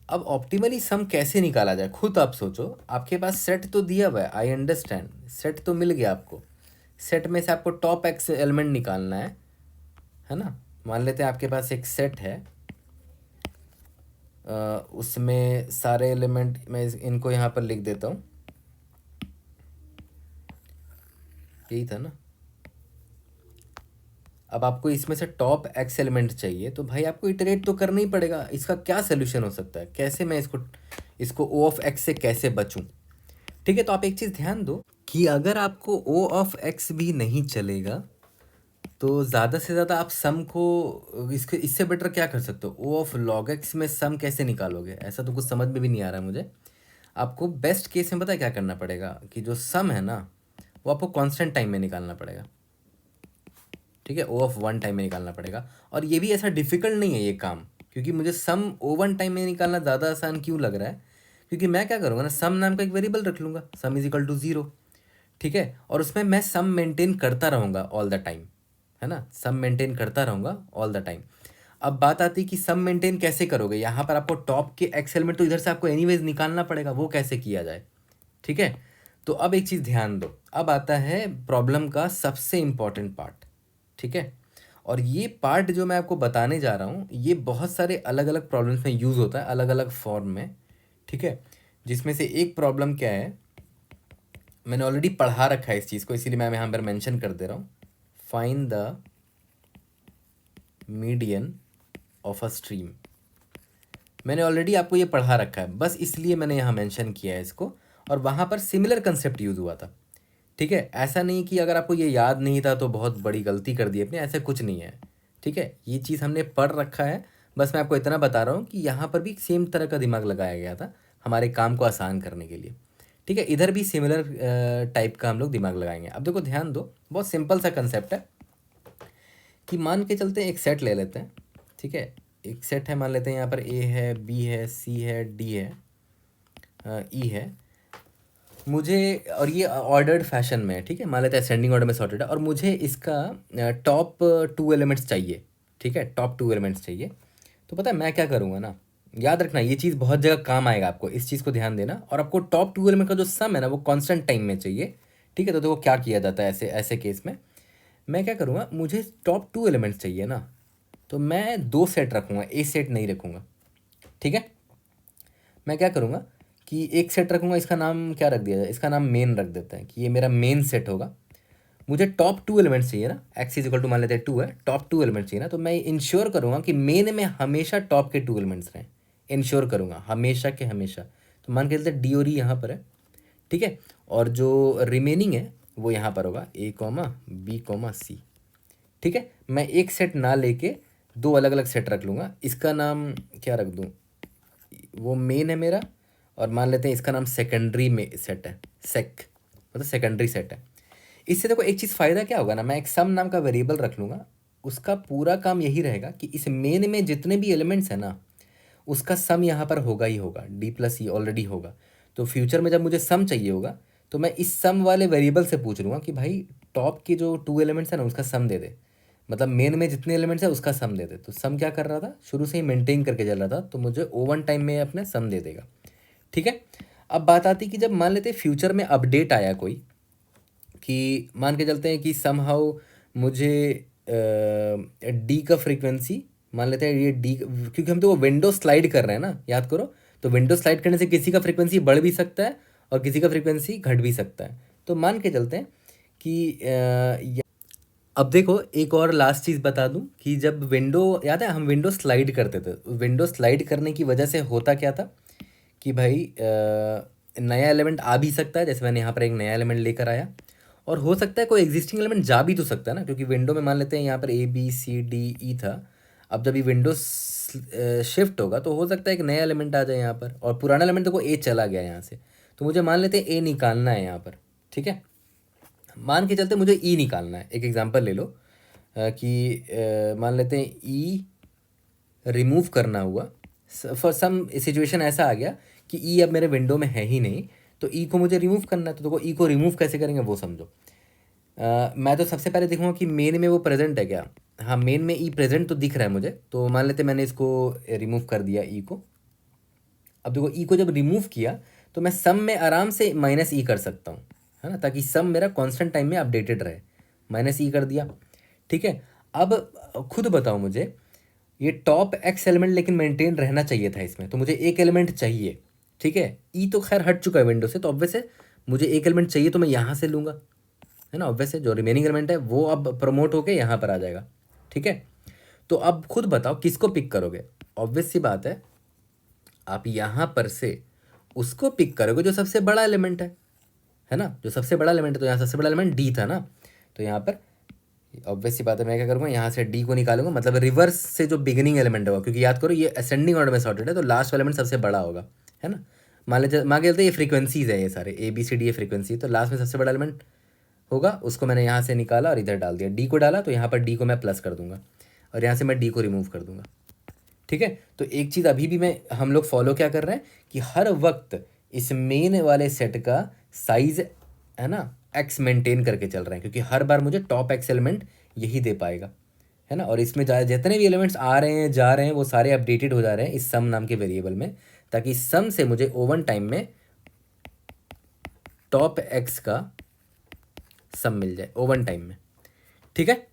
Speaker 1: अब ऑप्टिमली सम कैसे निकाला जाए, खुद आप सोचो। आपके पास सेट तो दिया हुआ है, आई अंडरस्टैंड, सेट तो मिल गया आपको। सेट में से आपको टॉप एक्स एलिमेंट निकालना है ना। मान लेते हैं आपके पास एक सेट है, उसमें सारे एलिमेंट, मैं इनको यहाँ पर लिख देता हूँ, यही था ना। अब आपको इसमें से टॉप एक्स एलिमेंट चाहिए, तो भाई आपको इटरेट तो करना ही पड़ेगा। इसका क्या सोल्यूशन हो सकता है, कैसे मैं इसको ओ ऑफ एक्स से कैसे बचूं। ठीक है, तो आप एक चीज़ ध्यान दो कि अगर आपको ओ ऑफ एक्स भी नहीं चलेगा तो ज़्यादा से ज़्यादा आप सम को इससे बेटर क्या कर सकते हो, ओ ऑफ लॉग एक्स में सम कैसे निकालोगे। ऐसा तो कुछ समझ में भी नहीं आ रहा है मुझे। आपको बेस्ट केस में पता है क्या करना पड़ेगा कि जो सम है ना वो आपको कांस्टेंट टाइम में निकालना पड़ेगा, ठीक है, ओ ऑफ वन टाइम में निकालना पड़ेगा। और ये भी ऐसा डिफिकल्ट नहीं है ये काम, क्योंकि मुझे सम ओ वन टाइम में निकालना ज़्यादा आसान क्यों लग रहा है, क्योंकि मैं क्या करूँगा ना, सम नाम का एक वेरिएबल रख लूँगा, sum is equal to zero, ठीक है, और उसमें मैं सम मेंटेन करता रहूँगा ऑल द टाइम, है ना, सम मेंटेन करता रहूँगा ऑल द टाइम। अब बात आती है कि सम मेंटेन कैसे करोगे, यहाँ पर आपको टॉप के एक्स एलिमेंट तो इधर से आपको एनीवेज निकालना पड़ेगा, वो कैसे किया जाए, ठीक है। तो अब एक चीज़ ध्यान दो, अब आता है प्रॉब्लम का सबसे इम्पॉर्टेंट पार्ट, ठीक है। और ये पार्ट जो मैं आपको बताने जा रहा हूँ ये बहुत सारे अलग अलग प्रॉब्लम्स में यूज़ होता है, अलग अलग फॉर्म में, ठीक है। जिसमें से एक प्रॉब्लम क्या है, मैंने ऑलरेडी पढ़ा रखा है इस चीज़ को, इसीलिए मैं यहाँ पर मेंशन कर दे रहा हूँ। Find the median of a stream, मैंने ऑलरेडी आपको ये पढ़ा रखा है, बस इसलिए मैंने यहाँ मेंशन किया है इसको, और वहाँ पर सिमिलर कंसेप्ट यूज़ हुआ था, ठीक है। ऐसा नहीं कि अगर आपको ये याद नहीं था तो बहुत बड़ी गलती कर दी अपने, ऐसा कुछ नहीं है, ठीक है। ये चीज़ हमने पढ़ रखा है, बस मैं आपको इतना बता रहा हूँ कि यहाँ पर भी सेम तरह का दिमाग लगाया गया था हमारे काम को आसान करने के लिए, ठीक है। इधर भी सिमिलर टाइप का हम लोग दिमाग लगाएंगे। अब देखो ध्यान दो, बहुत सिंपल सा कंसेप्ट है कि मान के चलते हैं एक सेट ले लेते हैं, ठीक है। एक सेट है, मान लेते हैं यहाँ पर ए है, बी है, सी है, डी है, ई है, मुझे, और ये ऑर्डर्ड फैशन में है, ठीक है, मान लेते हैं असेंडिंग ऑर्डर में सॉर्टेड है, और मुझे इसका टॉप टू एलिमेंट्स चाहिए, ठीक है, टॉप टू एलिमेंट्स चाहिए। तो पता है मैं क्या करूँगा ना, याद रखना ये चीज़ बहुत जगह काम आएगा आपको, इस चीज़ को ध्यान देना। और आपको टॉप टू एलिमेंट का जो सम है ना वो कांस्टेंट टाइम में चाहिए, ठीक है। तो देखो क्या किया जाता है ऐसे ऐसे केस में, मैं क्या करूँगा, मुझे टॉप टू एलिमेंट्स चाहिए ना, तो मैं दो सेट रखूँगा, एक सेट नहीं रखूँगा, ठीक है। मैं क्या करूँगा कि एक सेट रखूँगा, इसका नाम क्या रख दिया जाए, इसका नाम मेन रख देते हैं कि ये मेरा मेन सेट होगा। मुझे टॉप टू एलिमेंट्स चाहिए ना, एक्स इज इक्वल टू मान लेते हैं टू है, टॉप टू एलिमेंट्स चाहिए ना, तो मैं इंश्योर करूँगा कि मेन में हमेशा टॉप के टू एलिमेंट्स रहें, इंश्योर करूँगा हमेशा के हमेशा। तो मान के चलते डी और ई यहाँ पर है, ठीक है, और जो रिमेनिंग है वो यहाँ पर होगा ए कॉमा बी कॉमा सी, ठीक है। मैं एक सेट ना लेके दो अलग अलग सेट रख लूँगा, इसका नाम क्या रख दूँ, वो मेन है मेरा, और मान लेते हैं इसका नाम सेकेंडरी में सेट है, सेक मतलब सेकेंडरी सेट है। इससे देखो एक चीज़ फ़ायदा क्या होगा ना, मैं एक सम नाम का वेरिएबल रख लूँगा, उसका पूरा काम यही रहेगा कि इस मेन में जितने भी एलिमेंट्स हैं ना उसका सम यहाँ पर होगा ही होगा, डी प्लस ई ऑलरेडी होगा। तो फ्यूचर में जब मुझे सम चाहिए होगा तो मैं इस सम वाले वेरिएबल से पूछ लूँगा कि भाई टॉप के जो टू एलिमेंट्स हैं ना उसका सम दे दे, मतलब मेन में जितने एलिमेंट्स हैं उसका सम दे दे। तो सम क्या कर रहा था, शुरू से ही मेंटेन करके चल रहा था, तो मुझे ओवन टाइम में अपने सम दे देगा, ठीक है। अब बात आती कि जब मान लेते फ्यूचर में अपडेट आया कोई, कि मान के चलते हैं कि समहाउ मुझे डी का फ्रीक्वेंसी, मान लेते हैं ये डी, क्योंकि हम तो वो विंडो स्लाइड कर रहे हैं ना, याद करो, तो विंडो स्लाइड करने से किसी का फ्रीक्वेंसी बढ़ भी सकता है और किसी का फ्रीक्वेंसी घट भी सकता है। तो मान के चलते हैं कि अब देखो एक और लास्ट चीज़ बता दूं कि जब विंडो, याद है हम विंडो स्लाइड करते थे, विंडो स्लाइड करने की वजह से होता क्या था कि भाई नया एलिमेंट आ भी सकता है, जैसे मैंने यहाँ पर एक नया एलिमेंट लेकर आया, और हो सकता है कोई एग्जिस्टिंग एलिमेंट जा भी तो सकता है ना, क्योंकि विंडो में मान लेते हैं यहाँ पर A B C D E था। अब जब ये विंडो शिफ्ट होगा तो हो सकता है एक नया एलिमेंट आ जाए यहाँ पर, और पुराना एलिमेंट देखो ए चला गया यहाँ से, तो मुझे मान लेते हैं ए निकालना है यहाँ पर, ठीक है। मान के चलते मुझे ई निकालना है, एक एग्जांपल ले लो कि मान लेते हैं ई रिमूव करना हुआ, फॉर सम सिचुएशन ऐसा आ गया कि ई अब मेरे विंडो में है ही नहीं, तो ई को मुझे रिमूव करना है। तो देखो ई को रिमूव कैसे करेंगे वो समझो। मैं तो सबसे पहले देखूँगा कि मेन में वो प्रेजेंट है क्या, हाँ मेन में ई प्रेजेंट तो दिख रहा है मुझे, तो मान लेते मैंने इसको रिमूव कर दिया ई को। अब देखो ई को जब रिमूव किया तो मैं सम में आराम से माइनस ई कर सकता हूँ, है ना, ताकि सम मेरा कांस्टेंट टाइम में अपडेटेड रहे, माइनस ई कर दिया, ठीक है। अब खुद बताओ मुझे, ये टॉप एक्स एलिमेंट लेकिन मेंटेन रहना चाहिए था इसमें, तो मुझे एक एलिमेंट चाहिए, ठीक है। ई तो खैर हट चुका है विंडो से, तो ऑब्वियस है मुझे एक एलिमेंट चाहिए, तो मैं यहाँ से लूँगा, है ना, ऑब्वियस है जो रिमेनिंग एलिमेंट है वो अब प्रमोट होके यहाँ पर आ जाएगा, ठीक है। तो अब खुद बताओ किसको पिक करोगे, ऑब्वियस सी बात है आप यहाँ पर से उसको पिक करोगे जो सबसे बड़ा एलिमेंट है ना, जो सबसे बड़ा एलिमेंट है, तो यहाँ सबसे बड़ा एलिमेंट डी था ना, तो यहाँ पर ऑब्वियस सी बात है मैं क्या करूँगा, यहाँ से डी को निकालूंगा, मतलब रिवर्स से जो बिगिनिंग एलिमेंट होगा, क्योंकि याद करो ये असेंडिंग ऑर्डर में सॉर्टेड है, तो लास्ट एलिमेंट सबसे बड़ा होगा, है ना। मान के चलते ये फ्रीक्वेंसीज है, ये सारे ABCD ये फ्रीक्वेंसी, तो लास्ट में सबसे बड़ा एलिमेंट होगा, उसको मैंने यहाँ से निकाला और इधर डाल दिया। D को डाला तो यहाँ पर D को मैं प्लस कर दूंगा और यहाँ से मैं D को रिमूव कर दूंगा। ठीक है, तो एक चीज़ अभी भी हम लोग फॉलो क्या कर रहे हैं कि हर वक्त इस मेन वाले सेट का साइज है ना x मेंटेन करके चल रहे हैं, क्योंकि हर बार मुझे टॉप x एलिमेंट यही दे पाएगा, है ना। और इसमें जितने भी एलिमेंट्स आ रहे हैं जा रहे हैं वो सारे अपडेटेड हो जा रहे हैं इस सम नाम के वेरिएबल में, ताकि सम से मुझे ओवन टाइम में टॉप x का सम मिल जाए ओवन टाइम में। ठीक है,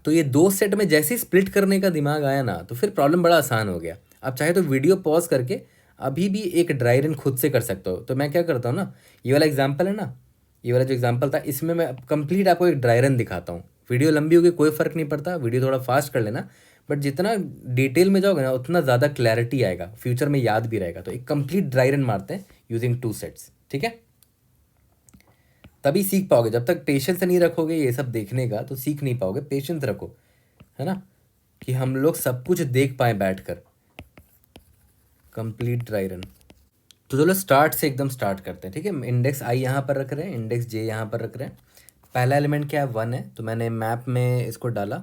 Speaker 1: तो ये दो सेट में जैसे ही स्प्लिट करने का दिमाग आया ना, तो फिर प्रॉब्लम बड़ा आसान हो गया। आप चाहे तो वीडियो पॉज करके अभी भी एक ड्राई रन खुद से कर सकते हो। तो मैं क्या करता हूँ ना, ये वाला एग्जाम्पल है ना, ये वाला जो एग्जाम्पल था इसमें मैं कंप्लीट आपको एक ड्राई रन दिखाता हूँ। वीडियो लंबी होगी कोई फ़र्क नहीं पड़ता, वीडियो थोड़ा फास्ट कर लेना, बट जितना डिटेल में जाओगे ना उतना ज़्यादा क्लैरिटी आएगा, फ्यूचर में याद भी रहेगा। तो एक कंप्लीट ड्राई रन मारते हैं यूजिंग 2 सेट्स। ठीक है, तभी सीख पाओगे। जब तक पेशेंस नहीं रखोगे ये सब देखने का तो सीख नहीं पाओगे। पेशेंस रखो, है ना, कि हम लोग सब कुछ देख पाए बैठकर। Complete dry run. तो चलो स्टार्ट से एकदम स्टार्ट करते हैं। ठीक है, इंडेक्स I यहाँ पर रख रहे हैं, इंडेक्स J यहाँ पर रख रहे हैं। पहला एलिमेंट क्या है, 1 है, तो मैंने मैप में इसको डाला।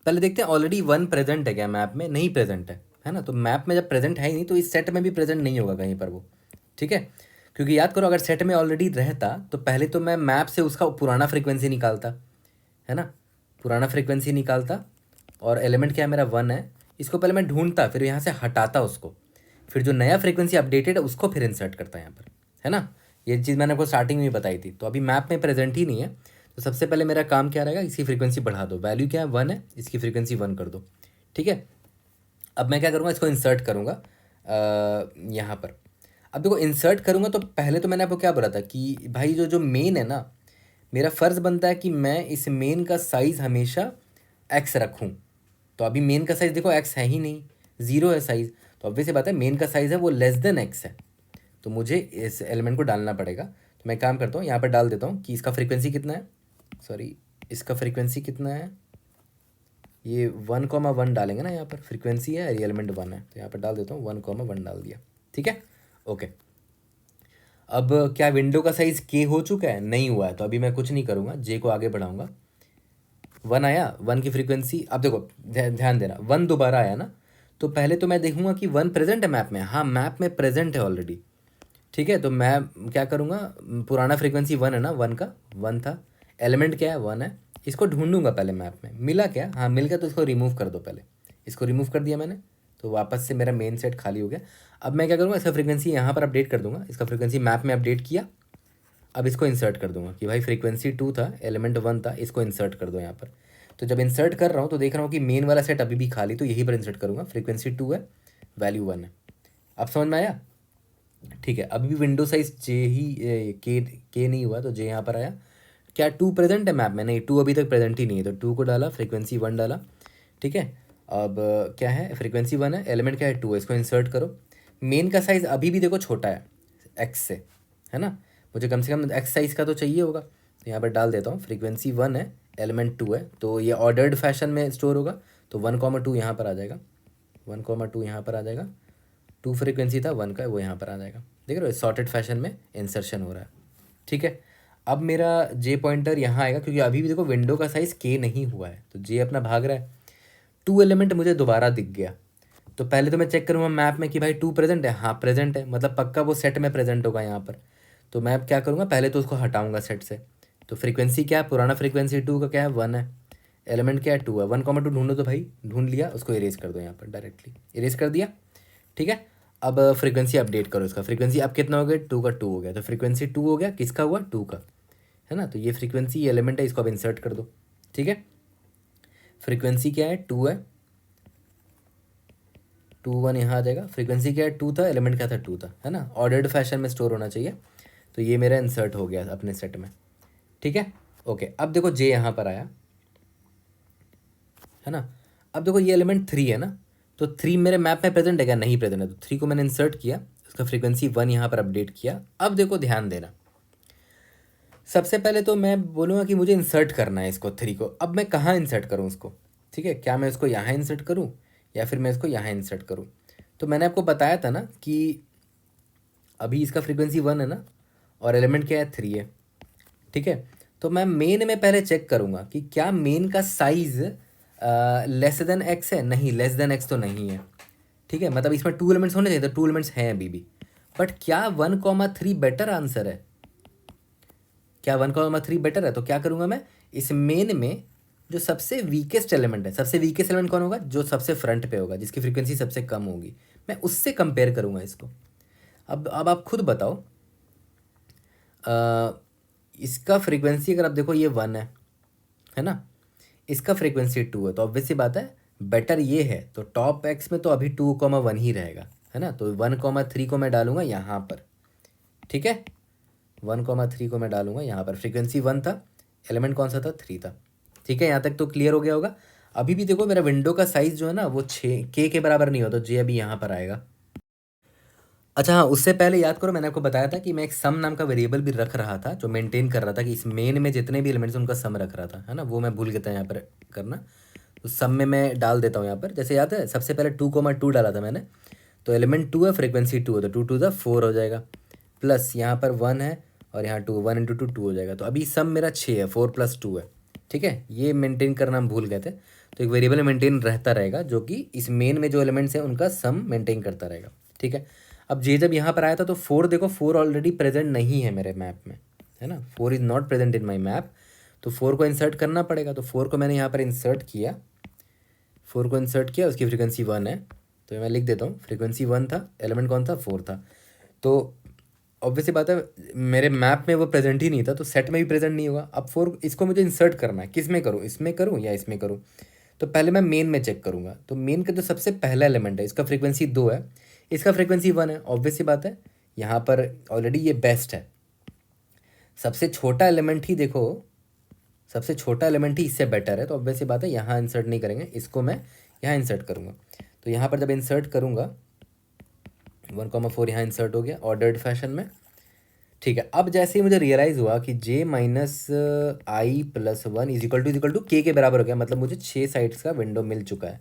Speaker 1: पहले देखते हैं ऑलरेडी 1 प्रेजेंट है क्या, मैप में नहीं प्रेजेंट है ना। तो मैप में जब प्रेजेंट है ही नहीं तो इस सेट में भी प्रेजेंट नहीं होगा कहीं पर वो। ठीक है, क्योंकि याद करो अगर सेट में ऑलरेडी रहता तो पहले तो मैं मैप से उसका पुराना फ्रीक्वेंसी निकालता, है ना, पुराना फ्रीक्वेंसी निकालता। और एलिमेंट क्या है मेरा 1 है, इसको पहले मैं ढूंढता, फिर यहाँ से हटाता उसको, फिर जो नया फ्रीक्वेंसी अपडेटेड है उसको फिर इंसर्ट करता है यहाँ पर, है ना। ये चीज़ मैंने आपको स्टार्टिंग में बताई थी। तो अभी मैप में प्रेजेंट ही नहीं है, तो सबसे पहले मेरा काम क्या रहेगा, इसकी फ्रीक्वेंसी बढ़ा दो। वैल्यू क्या है 1 है, इसकी फ्रीक्वेंसी 1 कर दो। ठीक है, अब मैं क्या करूँगा, इसको इंसर्ट करूँगा यहाँ पर। अब देखो इंसर्ट करूँगा तो पहले तो मैंने आपको क्या बोला था कि भाई जो जो मेन है ना, मेरा फ़र्ज़ बनता है कि मैं इस मेन का साइज़ हमेशा x रखूँ। तो अभी मेन का साइज़ देखो x है ही नहीं, 0 है साइज़, तो ऑब्वियस बात है मेन का साइज़ है वो लेस देन x है, तो मुझे इस एलिमेंट को डालना पड़ेगा। तो मैं काम करता हूँ यहाँ पर डाल देता हूँ कि इसका फ्रीक्वेंसी कितना है, सॉरी इसका फ्रीक्वेंसी कितना है, ये 1,1 डालेंगे ना, यहाँ पर फ्रीक्वेंसी है, ये एलिमेंट 1 है, तो यहाँ पर डाल देता हूँ 1,1 डाल दिया। ठीक है, ओके। अब क्या विंडो का साइज़ k हो चुका है, नहीं हुआ है, तो अभी मैं कुछ नहीं करूँगा, j को आगे बढ़ाऊँगा। 1 आया, 1 की फ्रीक्वेंसी, अब देखो ध्यान देना 1 दोबारा आया ना, तो पहले तो मैं देखूंगा कि 1 प्रेजेंट है मैप में, हाँ मैप में प्रेजेंट है ऑलरेडी। ठीक है, तो मैं क्या करूँगा, पुराना फ्रीक्वेंसी 1 है ना, 1 का 1 था, एलिमेंट क्या है 1 है, इसको ढूंढूंगा पहले मैप में, मिला क्या, हाँ मिल गया, तो इसको रिमूव कर दो। पहले इसको रिमूव कर दिया मैंने, तो वापस से मेरा मेन सेट खाली हो गया। अब मैं क्या करूँगा, इसका फ्रीक्वेंसी यहाँ पर अपडेट कर दूंगा, इसका फ्रीक्वेंसी मैप में अपडेट किया। अब इसको इंसर्ट कर दूंगा कि भाई फ्रीक्वेंसी 2 था, एलिमेंट 1 था, इसको इंसर्ट कर दो यहाँ पर। तो जब इंसर्ट कर रहा हूँ तो देख रहा हूँ कि मेन वाला सेट अभी भी खाली, तो यहीं पर इंसर्ट करूँगा। फ्रीक्वेंसी 2 है, वैल्यू 1 है। अब समझ में आया। ठीक है, अभी भी विंडो साइज J ही के नहीं हुआ, तो J यहाँ पर आया। क्या 2 प्रेजेंट है मैप में, नहीं 2 अभी तक प्रेजेंट ही नहीं है, तो 2 को डाला, फ्रीक्वेंसी 1 डाला। ठीक है, अब क्या है, फ्रीक्वेंसी 1 है, एलिमेंट क्या है 2 है, इसको इंसर्ट करो। मेन का साइज़ अभी भी देखो छोटा है x से, है ना, मुझे कम से कम x साइज़ का तो चाहिए होगा, तो यहाँ पर डाल देता हूँ। फ्रीक्वेंसी 1 है, एलिमेंट 2 है, तो ये ऑर्डर्ड फैशन में स्टोर होगा, तो 1,2 यहाँ पर आ जाएगा, 1,2 यहाँ पर आ जाएगा। 2 फ्रीक्वेंसी था 1 का, वो यहाँ पर आ जाएगा। देख रहे हो, सॉर्टेड फैशन में इंसर्शन हो रहा है। ठीक है, अब मेरा J पॉइंटर यहाँ आएगा, क्योंकि अभी भी देखो विंडो का साइज़ K नहीं हुआ है, तो J अपना भाग रहा है। 2 एलिमेंट मुझे दोबारा दिख गया, तो पहले तो मैं चेक करूँगा मैप में कि भाई 2 प्रेजेंट है, हाँ प्रेजेंट है, मतलब पक्का वो सेट में प्रेजेंट होगा यहाँ पर। तो मैं अब क्या करूँगा, पहले तो उसको हटाऊँगा सेट से। तो फ्रीक्वेंसी क्या है, पुराना फ्रीक्वेंसी 2 का क्या है 1 है, एलिमेंट क्या है 2 है, 1,2 ढूंढो, तो भाई ढूंढ लिया, उसको इरेज कर दो यहाँ पर, डायरेक्टली इरेज कर दिया। ठीक है, अब फ्रीक्वेंसी अपडेट करो इसका, फ्रीक्वेंसी अब कितना हो गया, 2 का 2 हो गया, तो फ्रीक्वेंसी 2 हो गया, किसका हुआ 2 का, है ना। तो ये फ्रीक्वेंसी ये एलिमेंट है, इसको अब इंसर्ट कर दो। ठीक है, फ्रीक्वेंसी क्या है 2 है, 2,1 यहाँ आ जाएगा। फ्रीक्वेंसी क्या है 2 था, एलिमेंट क्या था 2 था, है ना, ऑर्डर्ड फैशन में स्टोर होना चाहिए। तो ये मेरा इंसर्ट हो गया अपने सेट में। ठीक है, ओके। अब देखो J यहाँ पर आया, है ना। अब देखो ये एलिमेंट 3 है ना, तो 3 मेरे मैप में प्रेजेंट है क्या, नहीं प्रेजेंट है, तो 3 को मैंने इंसर्ट किया, उसका फ्रीक्वेंसी 1 यहाँ पर अपडेट किया। अब देखो ध्यान देना, सबसे पहले तो मैं बोलूँगा कि मुझे इंसर्ट करना है इसको 3 को। अब मैं कहाँ इंसर्ट करूँ उसको, ठीक है, क्या मैं उसको यहाँ इंसर्ट करूँ या फिर मैं इसको यहाँ इंसर्ट करूँ। तो मैंने आपको बताया था ना कि अभी इसका फ्रीक्वेंसी 1 है ना, और एलिमेंट क्या है, 3 है, ठीक है। तो मैं मेन में पहले चेक करूँगा कि क्या मेन का साइज़ लेस देन एक्स है, नहीं लेस देन एक्स तो नहीं है, ठीक है। मतलब इसमें 2 एलिमेंट्स होने चाहिए, तो 2 एलिमेंट्स हैं अभी भी, बट क्या 1,3 बेटर आंसर है, क्या 1,3 बेटर है? तो क्या करूँगा मैं, इस मेन में जो सबसे वीकेस्ट एलिमेंट है, सबसे वीकेस्ट एलिमेंट कौन होगा, जो सबसे फ्रंट पे होगा, जिसकी फ्रीक्वेंसी सबसे कम होगी, मैं उससे कंपेयर करूँगा इसको। अब आप खुद बताओ, इसका फ्रीक्वेंसी अगर आप देखो ये 1 है ना, इसका फ्रीक्वेंसी 2 है, तो ऑब्वियस सी बात है बेटर ये है, तो टॉप एक्स में तो अभी 2,1 ही रहेगा, है ना। तो 1,3 को मैं डालूंगा यहाँ पर, ठीक है, 1,3 को मैं डालूंगा यहाँ पर। फ्रीक्वेंसी 1 था, एलिमेंट कौन सा था, 3 था, ठीक है। यहाँ तक तो क्लियर हो गया होगा। अभी भी देखो मेरा विंडो का साइज़ जो है ना वो 6 के बराबर नहीं होता, जे अभी यहाँ पर आएगा। अच्छा हाँ, उससे पहले याद करो मैंने आपको बताया था कि मैं एक सम नाम का वेरिएबल भी रख रहा था, जो मेंटेन कर रहा था कि इस मेन में जितने भी एलिमेंट्स उनका सम रख रहा था, है ना। वो मैं भूल गया था यहाँ पर करना, तो सम में मैं डाल देता हूँ यहाँ पर। जैसे याद है सबसे पहले 2,2 डाला था मैंने, तो एलिमेंट 2 है, फ्रीक्वेंसी 2 है, तो 2 2 4 हो जाएगा, प्लस यहाँ पर 1 है और यहाँ 2, 1 इंटू 2 हो जाएगा। तो अभी सम मेरा 6 है, 4 + 2 है, ठीक है। ये मेंटेन करना हम भूल गए थे, तो एक वेरिएबल मेंटेन रहता रहेगा जो कि इस मेन में जो एलिमेंट्स हैं उनका सम मेंटेन करता रहेगा, ठीक है। अब जे जब यहाँ पर आया था तो 4 देखो, 4 ऑलरेडी प्रेजेंट नहीं है मेरे मैप में, है ना, 4 is not present in my map, तो 4 को इंसर्ट करना पड़ेगा। तो 4 को मैंने यहाँ पर इंसर्ट किया, 4 को इंसर्ट किया, उसकी फ्रीक्वेंसी 1 है, तो मैं लिख देता हूँ फ्रीक्वेंसी 1 था, एलिमेंट कौन था, 4 था। तो ऑब्वियसली बात है मेरे मैप में वो प्रेजेंट ही नहीं था, तो सेट में भी प्रेजेंट नहीं होगा। अब 4 इसको मुझे इंसर्ट करना है, किस में करूँ, इसमें करूँ या इसमें करूँ? तो पहले मैं मेन में चेक करूँगा, तो मेन का जो सबसे पहला एलिमेंट है इसका फ्रीक्वेंसी 2 है, इसका फ्रीक्वेंसी 1 है, ऑब्वियस सी बात है यहाँ पर ऑलरेडी ये बेस्ट है। सबसे छोटा एलिमेंट ही देखो, सबसे छोटा एलिमेंट ही इससे बेटर है, तो ऑब्वियस सी बात है यहाँ इंसर्ट नहीं करेंगे, इसको मैं यहाँ इंसर्ट करूँगा। तो यहाँ पर जब इंसर्ट करूँगा 1,4 यहाँ इंसर्ट हो गया ऑर्डर्ड फैशन में, ठीक है। अब जैसे ही मुझे रियलाइज़ हुआ कि j - i + 1 = k के बराबर हो गया, मतलब मुझे 6 साइड्स का विंडो मिल चुका है,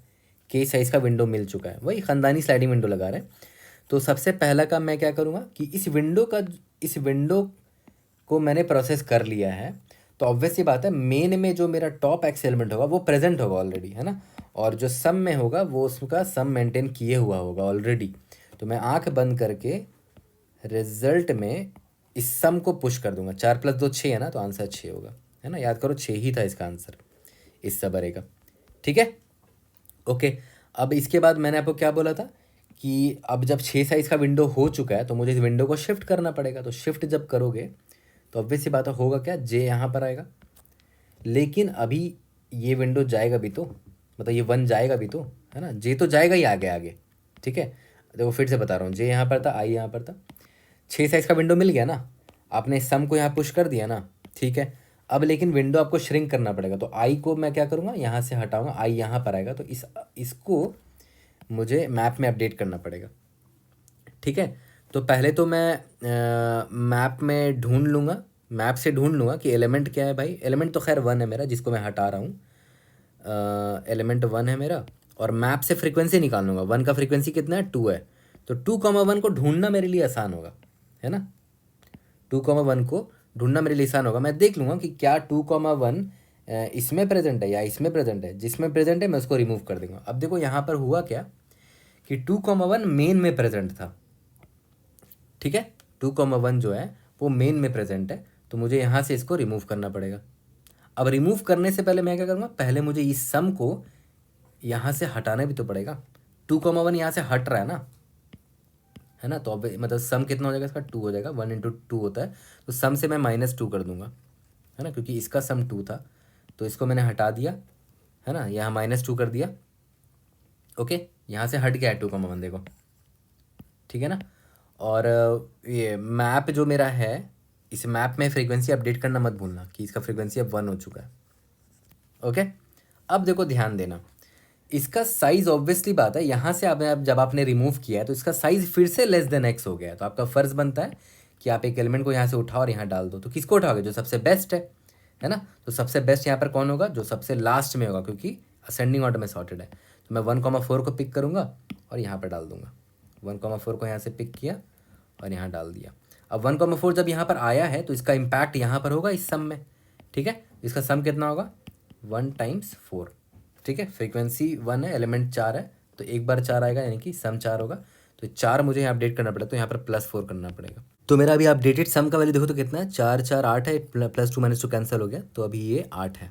Speaker 1: k साइज़ का विंडो मिल चुका है, वही ख़ानदानी स्लाइडिंग विंडो लगा रहे हैं। तो सबसे पहला काम मैं क्या करूँगा कि इस विंडो को मैंने प्रोसेस कर लिया है, तो ऑब्वियस सी बात है मेन में जो मेरा टॉप एक्स एलिमेंट होगा वो प्रेजेंट होगा ऑलरेडी, है ना, और जो सम में होगा वो उसका सम मेंटेन किए हुआ होगा ऑलरेडी। तो मैं आंख बंद करके रिजल्ट में इस सम को पुश कर दूंगा, 4 + 2 6 है ना, तो आंसर 6 होगा, है ना। याद करो 6 ही था इसका आंसर इस सब अरे का, ठीक है, ओके। अब इसके बाद मैंने आपको क्या बोला था कि अब जब 6 साइज़ का विंडो हो चुका है तो मुझे इस विंडो को शिफ्ट करना पड़ेगा। तो शिफ्ट जब करोगे तो ऑब्वियस सी बात है होगा क्या, जे यहाँ पर आएगा, लेकिन अभी ये विंडो जाएगा भी तो, मतलब ये 1 जाएगा भी तो, है ना, जे तो जाएगा ही आगे आगे, ठीक है। देखो फिर से बता रहा हूँ, जे यहाँ पर था, आई यहाँ पर था, 6 साइज़ का विंडो मिल गया ना, आपने सम को यहाँ पुश कर दिया ना, ठीक है। अब लेकिन विंडो आपको श्रिंक करना पड़ेगा, तो आई को मैं क्या करूँगा, यहाँ से हटाऊँगा, आई यहाँ पर आएगा, तो इसको मुझे मैप में अपडेट करना पड़ेगा, ठीक है। तो पहले तो मैं मैप में ढूंढ लूँगा, मैप से ढूंढ लूँगा कि एलिमेंट क्या है भाई। एलिमेंट तो खैर 1 है मेरा, जिसको मैं हटा रहा हूँ, एलिमेंट 1 है मेरा, और मैप से फ्रीक्वेंसी निकाल लूँगा। 1 का फ्रीक्वेंसी कितना है, 2 है, तो 2,1 को ढूंढना मेरे लिए आसान होगा, है ना। 2,1 को ढूंढना मेरे लिए आसान होगा, मैं देख लूँगा कि क्या 2,1 इसमें प्रेजेंट है या इसमें प्रेजेंट है, जिसमें प्रेजेंट है मैं उसको रिमूव कर दूँगा। अब देखो यहाँ पर हुआ क्या कि 2,1 मेन में प्रेजेंट था, ठीक है, 2,1 जो है वो मेन में प्रेजेंट है, तो मुझे यहाँ से इसको रिमूव करना पड़ेगा। अब रिमूव करने से पहले मैं क्या करूँगा, पहले मुझे इस सम को यहाँ से हटाना भी तो पड़ेगा। 2,1 यहाँ से हट रहा है ना, तो अब मतलब सम कितना हो जाएगा इसका, 2 हो जाएगा, 1 × 2 होता है, तो सम से मैं -2 कर दूंगा, है ना, क्योंकि इसका सम 2 था, तो इसको मैंने हटा दिया, है ना, यहाँ -2 कर दिया, ओके, यहाँ से हट गया है 2,1 देखो, ठीक है ना। और ये मैप जो मेरा है, इस मैप में फ्रीक्वेंसी अपडेट करना मत भूलना कि इसका फ्रीक्वेंसी अब 1 हो चुका है, ओके। अब देखो ध्यान देना, इसका साइज़ ऑब्वियसली बात है यहाँ से आप जब आपने रिमूव किया है तो इसका साइज़ फिर से लेस देन एक्स हो गया है, तो आपका फ़र्ज़ बनता है कि आप एक एलिमेंट को यहाँ से उठाओ और यहाँ डाल दो। तो किसको उठाओगे, जो सबसे बेस्ट है ना, तो सबसे बेस्ट यहाँ पर कौन होगा, जो सबसे लास्ट में होगा, क्योंकि असेंडिंग ऑर्डर में सॉर्टेड है। तो मैं 1,4 को पिक करूँगा और यहाँ पर डाल दूँगा, 1,4 को यहाँ से पिक किया और यहाँ डाल दिया। अब 1,4 जब यहाँ पर आया है तो इसका इम्पैक्ट यहाँ पर होगा इस सम में, ठीक है। इसका सम कितना होगा 1 टाइम्स 4, ठीक है। फ्रीक्वेंसी 1 है, एलिमेंट 4 है, तो एक बार 4 आएगा यानी कि सम 4 होगा। तो 4 मुझे यहाँ अपडेट करना पड़ेगा, तो यहाँ पर +4 करना पड़ेगा। तो मेरा अभी अपडेटेड सम का वैल्यू देखो तो कितना है, 4 4 8 है, +2 -2 कैंसिल हो गया, तो अभी ये 8 है,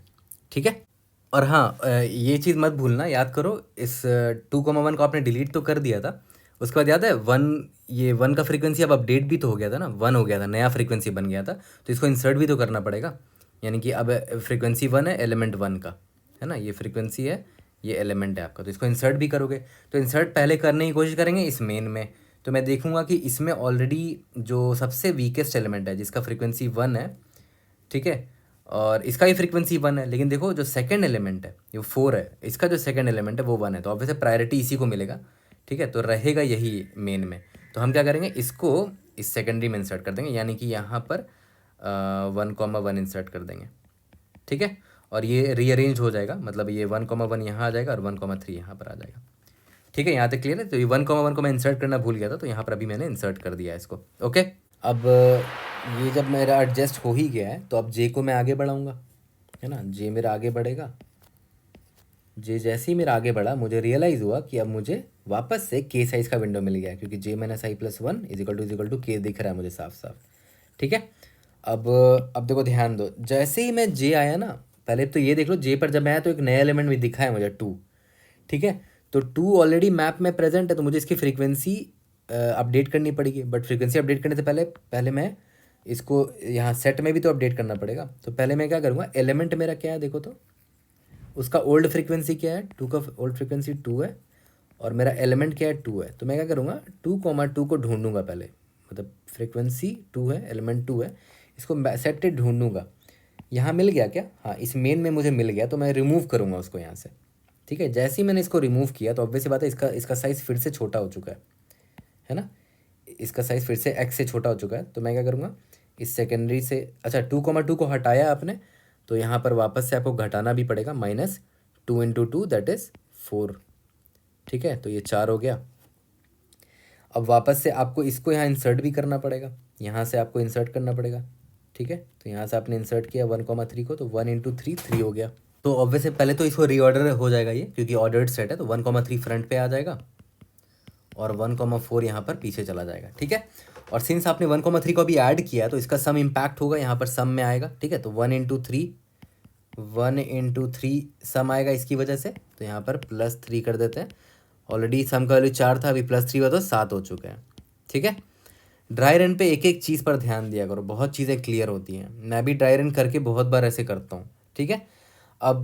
Speaker 1: ठीक है। और हाँ ये चीज़ मत भूलना, याद करो इस 2,1 को आपने डिलीट तो कर दिया था, उसके बाद याद है 1, ये 1 का फ्रीक्वेंसी अब अपडेट भी तो हो गया था ना, 1 हो गया था, नया फ्रीक्वेंसी बन गया था, तो इसको इंसर्ट भी तो करना पड़ेगा। यानी कि अब फ्रीक्वेंसी 1 है, एलिमेंट 1 का है ना, ये फ्रीक्वेंसी है, ये एलिमेंट है आपका, तो इसको इंसर्ट भी करोगे। तो इंसर्ट पहले करने की कोशिश करेंगे इस मेन में, तो मैं देखूंगा कि इसमें ऑलरेडी जो सबसे वीकेस्ट एलिमेंट है जिसका फ्रीक्वेंसी 1 है, ठीक है, और इसका भी फ्रीक्वेंसी 1 है, लेकिन देखो जो सेकंड एलिमेंट है ये 4 है, इसका जो सेकंड एलिमेंट है वो 1 है, तो ऑब्वियसली प्रायोरिटी इसी को मिलेगा, ठीक है। तो रहेगा यही मेन में, तो हम क्या करेंगे इसको इस सेकेंडरी में इंसर्ट कर देंगे, यानी कि यहाँ पर 1,1 इंसर्ट कर देंगे, ठीक है। और ये रीअरेंज हो जाएगा, मतलब ये 1,1 यहाँ आ जाएगा और 1,3 यहाँ पर आ जाएगा, ठीक है। यहाँ तक क्लियर है। तो ये 1,1 को मैं इंसर्ट करना भूल गया था, तो यहाँ पर अभी मैंने इंसर्ट कर दिया है इसको, ओके। अब ये जब मेरा एडजस्ट हो ही गया है तो अब जे को मैं आगे बढ़ाऊँगा, है ना। जे मेरा आगे बढ़ेगा, जे जैसे ही मेरा आगे बढ़ा मुझे रियलाइज़ हुआ कि अब मुझे वापस से के साइज़ का विंडो मिल गया, क्योंकि j minus i plus 1 is equal to k दिख रहा है मुझे साफ साफ, ठीक है। अब देखो ध्यान दो, जैसे ही मैं जे आया ना, पहले तो ये देख लो जे पर जब मैं आया तो एक नया एलिमेंट भी दिखा है मुझे 2, ठीक है। तो 2 ऑलरेडी मैप में प्रेजेंट है, तो मुझे इसकी फ्रीक्वेंसी अपडेट करनी पड़ेगी, बट फ्रीक्वेंसी अपडेट करने से पहले मैं इसको यहाँ सेट में भी तो अपडेट करना पड़ेगा। तो पहले मैं क्या करूँगा, एलिमेंट मेरा क्या है देखो, तो उसका ओल्ड फ्रीक्वेंसी क्या है, 2 का ओल्ड फ्रीक्वेंसी 2 है, और मेरा एलिमेंट क्या है 2 है। तो मैं क्या करूँगा 2,2 को ढूंढूंगा पहले, मतलब फ्रीक्वेंसी 2 है, एलिमेंट 2 है, इसको सेट ढूंढूंगा। यहाँ मिल गया क्या, हाँ इस मेन में मुझे मिल गया, तो मैं रिमूव करूँगा उसको यहाँ से, ठीक है। जैसे ही मैंने इसको रिमूव किया तो ऑब्वियस सी बात है इसका साइज़ फिर से छोटा हो चुका है ना, इसका साइज़ फिर से x से छोटा हो चुका है। तो मैं क्या करूँगा इस सेकेंडरी से, अच्छा 2,2 को हटाया आपने, तो यहाँ पर वापस से आपको घटाना भी पड़ेगा, -2 × 2 दैट इज़ 4, ठीक है। तो ये 4 हो गया। अब वापस से आपको इसको यहाँ इंसर्ट भी करना पड़ेगा, यहाँ से आपको इंसर्ट करना पड़ेगा, ठीक है। तो यहाँ से आपने इंसर्ट किया 1,3 को, तो 1 × 3 3 हो गया। तो ऑब्वियसली पहले तो इसको रीऑर्डर हो जाएगा ये, क्योंकि ऑर्डर्ड सेट है, तो 1,3 फ्रंट पे आ जाएगा और 1,4 यहाँ पर पीछे चला जाएगा, ठीक है। और सिंस आपने 1,3 को अभी ऐड किया तो इसका सम इम्पैक्ट होगा यहाँ पर, सम में आएगा, ठीक है। तो 1 × 3 सम आएगा इसकी वजह से, तो यहाँ पर +3 कर देते हैं। ऑलरेडी सम का वैल्यू 4 था, अभी +3 हुआ तो 7 हो चुके हैं, ठीक है। ड्राई रन पे एक एक चीज़ पर ध्यान दिया करो, बहुत चीज़ें क्लियर होती हैं, मैं भी ड्राई रन करके बहुत बार ऐसे करता हूँ, ठीक है। अब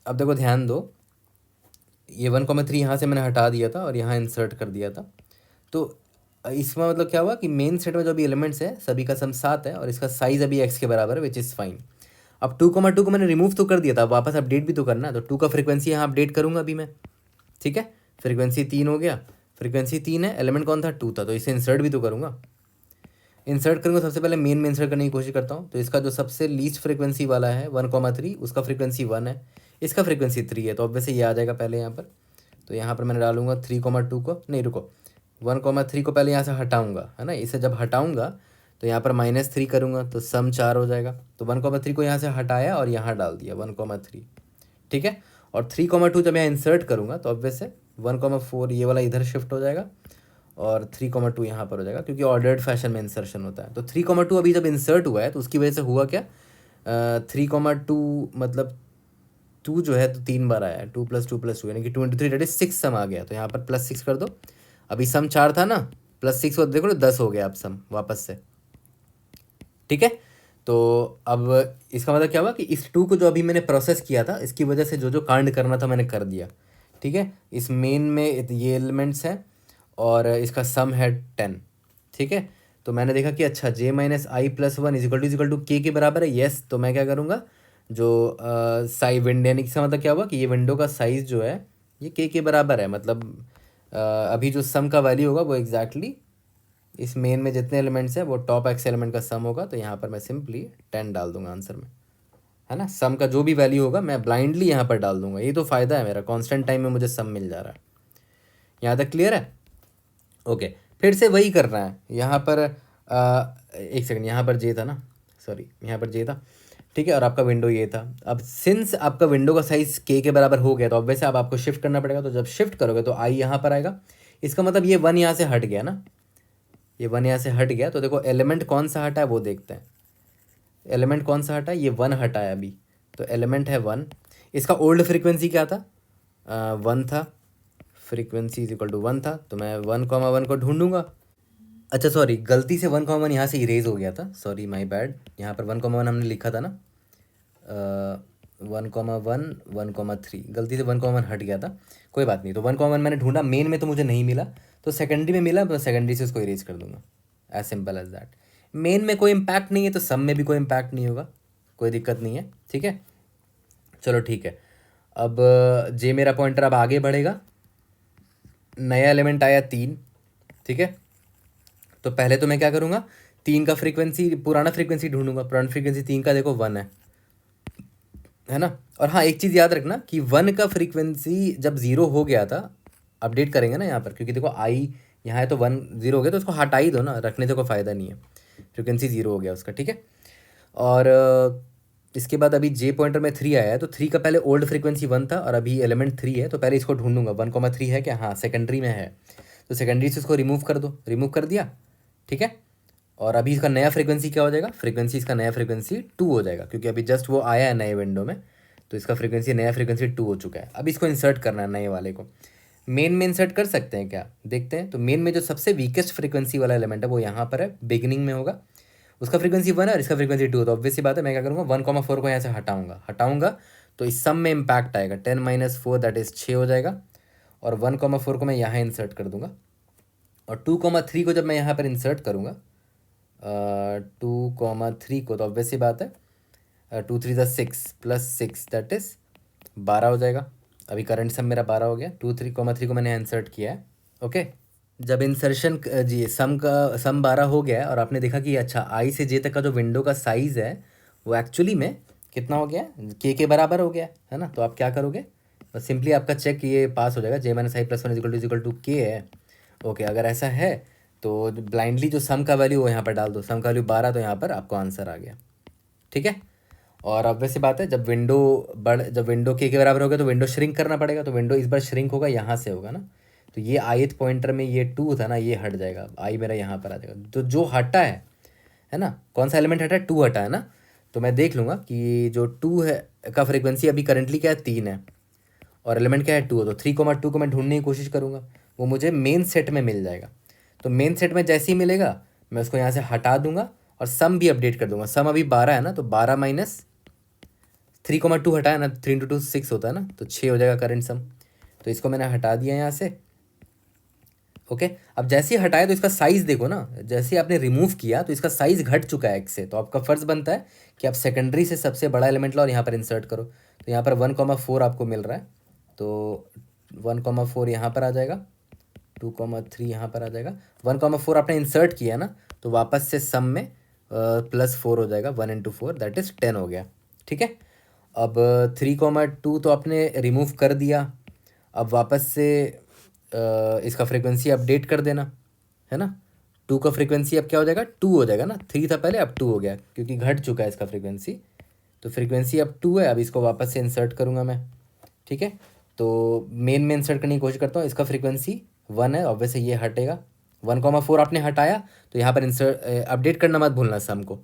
Speaker 1: देखो ध्यान दो, ये 1,3 यहाँ से मैंने हटा दिया था और यहाँ इंसर्ट कर दिया था, तो इसमें मतलब क्या हुआ कि मेन सेट में जो भी एलिमेंट्स है सभी का सम 7 है और इसका साइज़ अभी x के बराबर है, विच इज़ फाइन। अब 2,2 को मैंने रिमूव तो कर दिया था, वापस अपडेट भी तो करना है, तो 2 का फ्रीक्वेंसी यहाँ अपडेट करूँगा अभी मैं, ठीक है। फ्रीक्वेंसी 3 हो गया, फ्रीक्वेंसी 3 है, एलिमेंट कौन था 2 था, तो इसे इंसर्ट भी तो करूँगा। इंसर्ट करूँगा सबसे पहले मेन में इंसर्ट करने की कोशिश करता हूँ, तो इसका जो सबसे लीस्ट फ्रीक्वेंसी वाला है 1,3, उसका फ्रीक्वेंसी 1 है, इसका फ्रीक्वेंसी 3 है, तो ऑब्वियसली ये आ जाएगा पहले यहाँ पर। तो यहाँ पर मैंने डालूंगा 3,2 को, नहीं रुको 1,3 को पहले यहाँ से हटाऊँगा, है ना। इसे जब हटाऊँगा तो यहाँ पर -3 करूँगा तो सम 4 हो जाएगा। तो 1,3 को यहाँ से हटाया और यहाँ डाल दिया 1,3, ठीक है। और 3,2 जब मैं इंसर्ट करूँगा तो ऑब्वियस है 1,4 ये वाला इधर शिफ्ट हो जाएगा और 3,2 यहाँ पर हो जाएगा, क्योंकि ऑर्डर्ड फैशन में इंसर्शन होता है। तो 3,2 अभी जब इंसर्ट हुआ है तो उसकी वजह से हुआ क्या, 3,2 मतलब 2 जो है तो 3 बार आया है, 2 + 2 + 2 यानी कि 2 × 3 दैट इज 6 सम आ गया। तो यहाँ पर +6 कर दो, अभी सम 4 था ना, +6 हो देखो 10 हो गया अब सम वापस से, ठीक है। तो अब इसका मतलब क्या हुआ कि इस 2 को जो अभी मैंने प्रोसेस किया था इसकी वजह से जो जो कांड करना था मैंने कर दिया, ठीक है। इस मेन में ये एलिमेंट्स हैं और इसका सम है 10, ठीक है। तो मैंने देखा कि अच्छा j - i + 1 equal to k के बराबर है, यस। तो मैं क्या करूँगा, जो साइज विंडो यानी इसका मतलब क्या हुआ कि ये विंडो का साइज़ जो है ये k के बराबर है, मतलब अभी जो सम का वैल्यू होगा वो एग्जैक्टली इस मेन में जितने एलिमेंट्स हैं वो टॉप x एलिमेंट का सम होगा। तो यहाँ पर मैं सिंपली 10 डाल दूंगा आंसर में, है ना। सम का जो भी वैल्यू होगा मैं ब्लाइंडली यहाँ पर डाल दूंगा, ये तो फ़ायदा है मेरा, कांस्टेंट टाइम में मुझे सम मिल जा रहा है। यहाँ तक क्लियर है, ओके। फिर से वही करना है। यहाँ पर एक सेकंड, यहाँ पर जे था ना, सॉरी यहाँ पर जे था, ठीक है, और आपका विंडो ये था। अब सिंस आपका विंडो का साइज़ के बराबर हो गया तो अब वैसे अब आपको शिफ्ट करना पड़ेगा। तो जब शिफ्ट करोगे तो आई यहाँ पर आएगा, इसका मतलब ये 1 यहाँ से हट गया ना, ये 1 यहाँ से हट गया। तो देखो एलिमेंट कौन सा हटा है वो देखते हैं। एलिमेंट कौन सा हटा है, ये 1 हटा है अभी, तो एलिमेंट है 1। इसका ओल्ड फ्रीक्वेंसी क्या था, 1 था, फ्रीक्वेंसी इज इक्वल टू 1 था, तो मैं 1,1 को ढूंढूंगा। अच्छा सॉरी, गलती से 1,1 यहाँ से इरेज हो गया था, सॉरी माय बैड। यहाँ पर 1,1 हमने लिखा था ना, 1,1 1,3, गलती से 1,1 हट गया था, कोई बात नहीं। तो 1,1 मैंने ढूंढा, मेन में तो मुझे नहीं मिला, तो सेकेंडरी में मिला, तो सेकेंडरी से उसको इरेज कर दूंगा, as simple as that. Main में कोई इम्पैक्ट नहीं है तो सम में भी कोई इम्पैक्ट नहीं होगा, कोई दिक्कत नहीं है, ठीक है। चलो ठीक है, अब जे मेरा पॉइंटर अब आगे बढ़ेगा, नया एलिमेंट आया 3, ठीक है। तो पहले तो मैं क्या करूँगा, 3 का फ्रीक्वेंसी, पुराना फ्रीक्वेंसी ढूंढूंगा। पुराना फ्रीक्वेंसी 3 का देखो 1 है ना। और हाँ एक चीज़ याद रखना कि 1 का फ्रीक्वेंसी जब 0 हो गया था, अपडेट करेंगे ना यहाँ पर, क्योंकि देखो आई यहाँ है तो 1 0 हो गया, तो उसको हटा ही दो ना, रखने से कोई फ़ायदा नहीं है, फ्रीक्वेंसी 0 हो गया उसका, ठीक है। और इसके बाद अभी जे पॉइंटर में 3 आया है, तो 3 का पहले ओल्ड फ्रीक्वेंसी 1 था और अभी एलिमेंट 3 है, तो पहले इसको ढूंढूंगा 1,3 है क्या, हाँ सेकेंडरी में है, तो सेकेंडरी से उसको रिमूव कर दो, रिमूव कर दिया, ठीक है। और अभी इसका नया फ्रीक्वेंसी क्या हो जाएगा, फ्रीक्वेंसी इसका नया फ्रीक्वेंसी 2 हो जाएगा, क्योंकि अभी जस्ट वो आया है नए विंडो में, तो इसका फ्रीक्वेंसी नया फ्रीक्वेंसी 2 हो चुका है। अब इसको इंसर्ट करना है नए वाले को, मेन में इंसर्ट कर सकते हैं क्या, देखते हैं। तो मेन में जो सबसे वीकेस्ट फ्रीक्वेंसी वाला एलिमेंट है वो यहाँ पर है, बिगिनिंग में होगा, उसका फ्रीक्वेंसी 1 है और इसका फ्रीक्वेंसी 2, तो ऑब्वियस सी बात है मैं क्या करूँगा, 1,4 को यहाँ से हटाऊंगा तो इस सम में इम्पैक्ट आएगा, 10 - 4 दैट इज़ 6 हो जाएगा, और 1,4 को मैं यहाँ इंसर्ट कर दूंगा, और 2,3 को जब मैं यहाँ पर इंसर्ट करूँगा, 2,3 को, तो ऑब्वियस सी बात है 2 3 6 + 6 दैट इज़ 12 हो जाएगा। अभी करंट सम मेरा 12 हो गया, 2,3,3 को मैंने इंसर्ट किया है, ओके। जब इंसर्शन जी सम 12 हो गया है और आपने देखा कि अच्छा आई से जे तक का जो विंडो का साइज़ है वो एक्चुअली में कितना हो गया, के बराबर हो गया है ना। तो आप क्या करोगे, बस सिंपली आपका चेक ये पास हो जाएगा, J - I + 1 = के है, ओके। अगर ऐसा है तो ब्लाइंडली जो सम का वैल्यू वो यहाँ पर डाल दो, सम का वैल्यू 12, तो यहाँ पर आपको आंसर आ गया, ठीक है। और अब वैसे बात है, जब विंडो के बराबर हो गया तो विंडो श्रिंक करना पड़ेगा, तो विंडो इस बार श्रिंक होगा यहाँ से होगा ना, तो ये ith पॉइंटर में ये 2 था ना, ये हट जाएगा, आई मेरा यहाँ पर आ जाएगा। तो जो हटा है ना, कौन सा एलिमेंट हटा है, 2 हटा है ना, तो मैं देख लूँगा कि जो 2 है का फ्रीक्वेंसी अभी करंटली क्या है, 3 है, और एलिमेंट क्या है, 2 है, तो 3,2 को मैं ढूंढने की कोशिश करूँगा, वो मुझे मेन सेट में मिल जाएगा। तो मेन सेट में जैसे ही मिलेगा मैं उसको यहाँ से हटा दूंगा और सम भी अपडेट कर दूंगा। सम अभी 12 है ना, तो 12 - 3,2 हटाया ना, 3 × 2 6 होता है ना, तो 6 हो जाएगा करंट सम, तो इसको मैंने हटा दिया यहाँ से, ओके। अब जैसे ही हटाया तो इसका साइज़ देखो ना, जैसे ही आपने रिमूव किया तो इसका साइज़ घट चुका है x से, तो आपका फ़र्ज़ बनता है कि आप सेकेंडरी से सबसे बड़ा एलिमेंट लो और यहाँ पर इंसर्ट करो। तो यहाँ पर 1,4 आपको मिल रहा है, तो 1,4 यहाँ पर आ जाएगा, 2,3 यहाँ पर आ जाएगा, 1,4 आपने इंसर्ट किया ना, तो वापस से सम में +4 हो जाएगा, 1 × 4 दैट इज़ 10 हो गया, ठीक है। अब 3,2 तो आपने रिमूव कर दिया, अब वापस से इसका फ्रीक्वेंसी अपडेट कर देना, है ना। 2 का फ्रीक्वेंसी अब क्या हो जाएगा, 2 हो जाएगा ना, 3 था पहले, अब 2 हो गया क्योंकि घट चुका है इसका फ्रीक्वेंसी, तो फ्रीक्वेंसी अब 2 है। अब इसको वापस से इंसर्ट करूँगा मैं, ठीक है। तो मेन में इंसर्ट करने की कोशिश करता हूँ, इसका फ्रीक्वेंसी 1 है, ऑब्वियसली ये हटेगा, 1,4 आपने हटाया तो यहाँ पर इंसर्ट अपडेट करना मत भूलना सम को,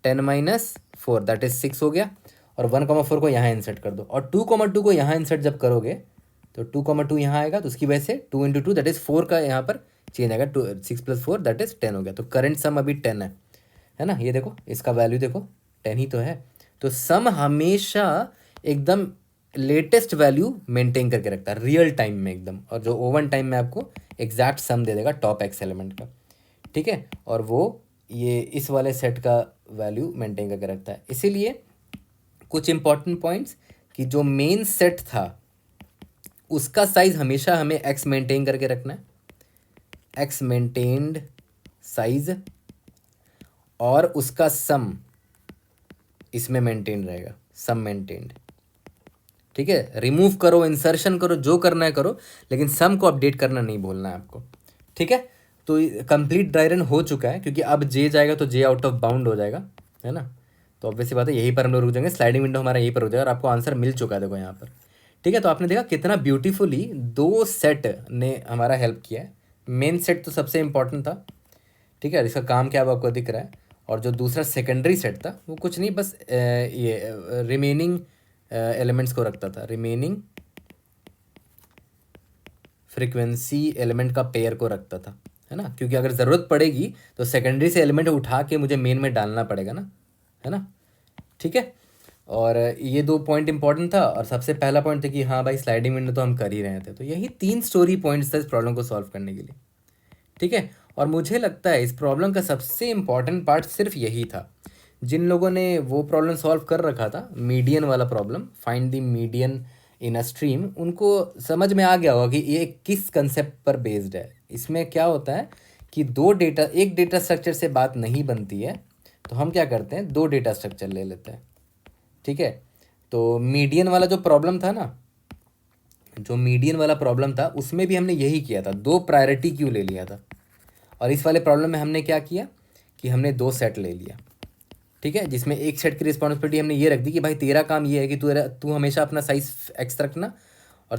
Speaker 1: 10 - 4 दैट इज़ 6 हो गया, और 1,4 को यहाँ इंसर्ट कर दो, और 2,2 को यहाँ इंसर्ट जब करोगे तो 2,2 यहाँ आएगा, तो उसकी वजह से 2 × 2 दैट इज़ 4 का यहाँ पर चेंज आएगा, 6 + 4 दैट इज़ 10 हो गया। तो करंट सम अभी 10 है ना, ये देखो इसका वैल्यू देखो 10 ही तो है। तो सम हमेशा एकदम लेटेस्ट वैल्यू मेंटेन करके रखता है रियल टाइम में एकदम, और जो ओवन टाइम में आपको एग्जैक्ट सम दे देगा टॉप x एलिमेंट का, ठीक है। और वो ये इस वाले सेट का वैल्यू मेंटेन करके रखता है। इसीलिए कुछ इंपॉर्टेंट पॉइंट्स कि जो मेन सेट था उसका साइज हमेशा हमें x मेंटेन करके रखना है, x मेंटेन्ड साइज, और उसका सम इसमें मेंटेन रहेगा, सम मेंटेन्ड, ठीक है। रिमूव करो, इंसर्शन करो, जो करना है करो, लेकिन सम को अपडेट करना नहीं भूलना है आपको, ठीक है। तो कंप्लीट ड्राई रन हो चुका है, क्योंकि अब जे जाएगा तो जे आउट ऑफ बाउंड हो जाएगा, है ना। तो ऑब्वियसली बात है यहीं पर हम लोग रुक जाएंगे, स्लाइडिंग विंडो हमारा यहीं पर हो जाएगा और आपको आंसर मिल चुका है देखो यहाँ पर। ठीक है, तो आपने देखा कितना ब्यूटीफुली दो सेट ने हमारा हेल्प किया है। मेन सेट तो सबसे इम्पॉर्टेंट था, ठीक है, इसका काम क्या है वो आपको दिख रहा है। और जो दूसरा सेकेंडरी सेट था वो कुछ नहीं, बस ये रिमेनिंग एलिमेंट्स को रखता था, रिमेनिंग फ्रीक्वेंसी एलिमेंट का पेयर को रखता था, है ना। क्योंकि अगर ज़रूरत पड़ेगी तो सेकेंडरी से एलिमेंट उठा के मुझे मेन में डालना पड़ेगा ना, है ना। ठीक है, और ये दो पॉइंट इंपॉर्टेंट था। और सबसे पहला पॉइंट था कि हाँ भाई स्लाइडिंग विंडो तो हम कर ही रहे थे, तो यही 3 स्टोरी पॉइंट्स था इस प्रॉब्लम को सॉल्व करने के लिए। ठीक है, और मुझे लगता है इस प्रॉब्लम का सबसे इम्पॉर्टेंट पार्ट सिर्फ यही था। जिन लोगों ने वो प्रॉब्लम सॉल्व कर रखा था, मीडियन वाला problem, find the median in a stream, उनको समझ में आ गया होगा कि ये किस कंसेप्ट पर बेस्ड है। इसमें क्या होता है कि एक डेटा स्ट्रक्चर से बात नहीं बनती है, तो हम क्या करते हैं, 2 डेटा स्ट्रक्चर ले लेते हैं। ठीक है, तो मीडियन वाला जो प्रॉब्लम था ना, जो मीडियन वाला प्रॉब्लम था उसमें भी हमने यही किया था, 2 प्रायोरिटी क्यू ले लिया था। और इस वाले प्रॉब्लम में हमने क्या किया कि हमने 2 सेट ले लिया। ठीक है, जिसमें एक सेट की रिस्पॉन्सिबिलिटी हमने ये रख दी कि भाई तेरा काम ये है कि तू हमेशा अपना साइज एक्स रखना, और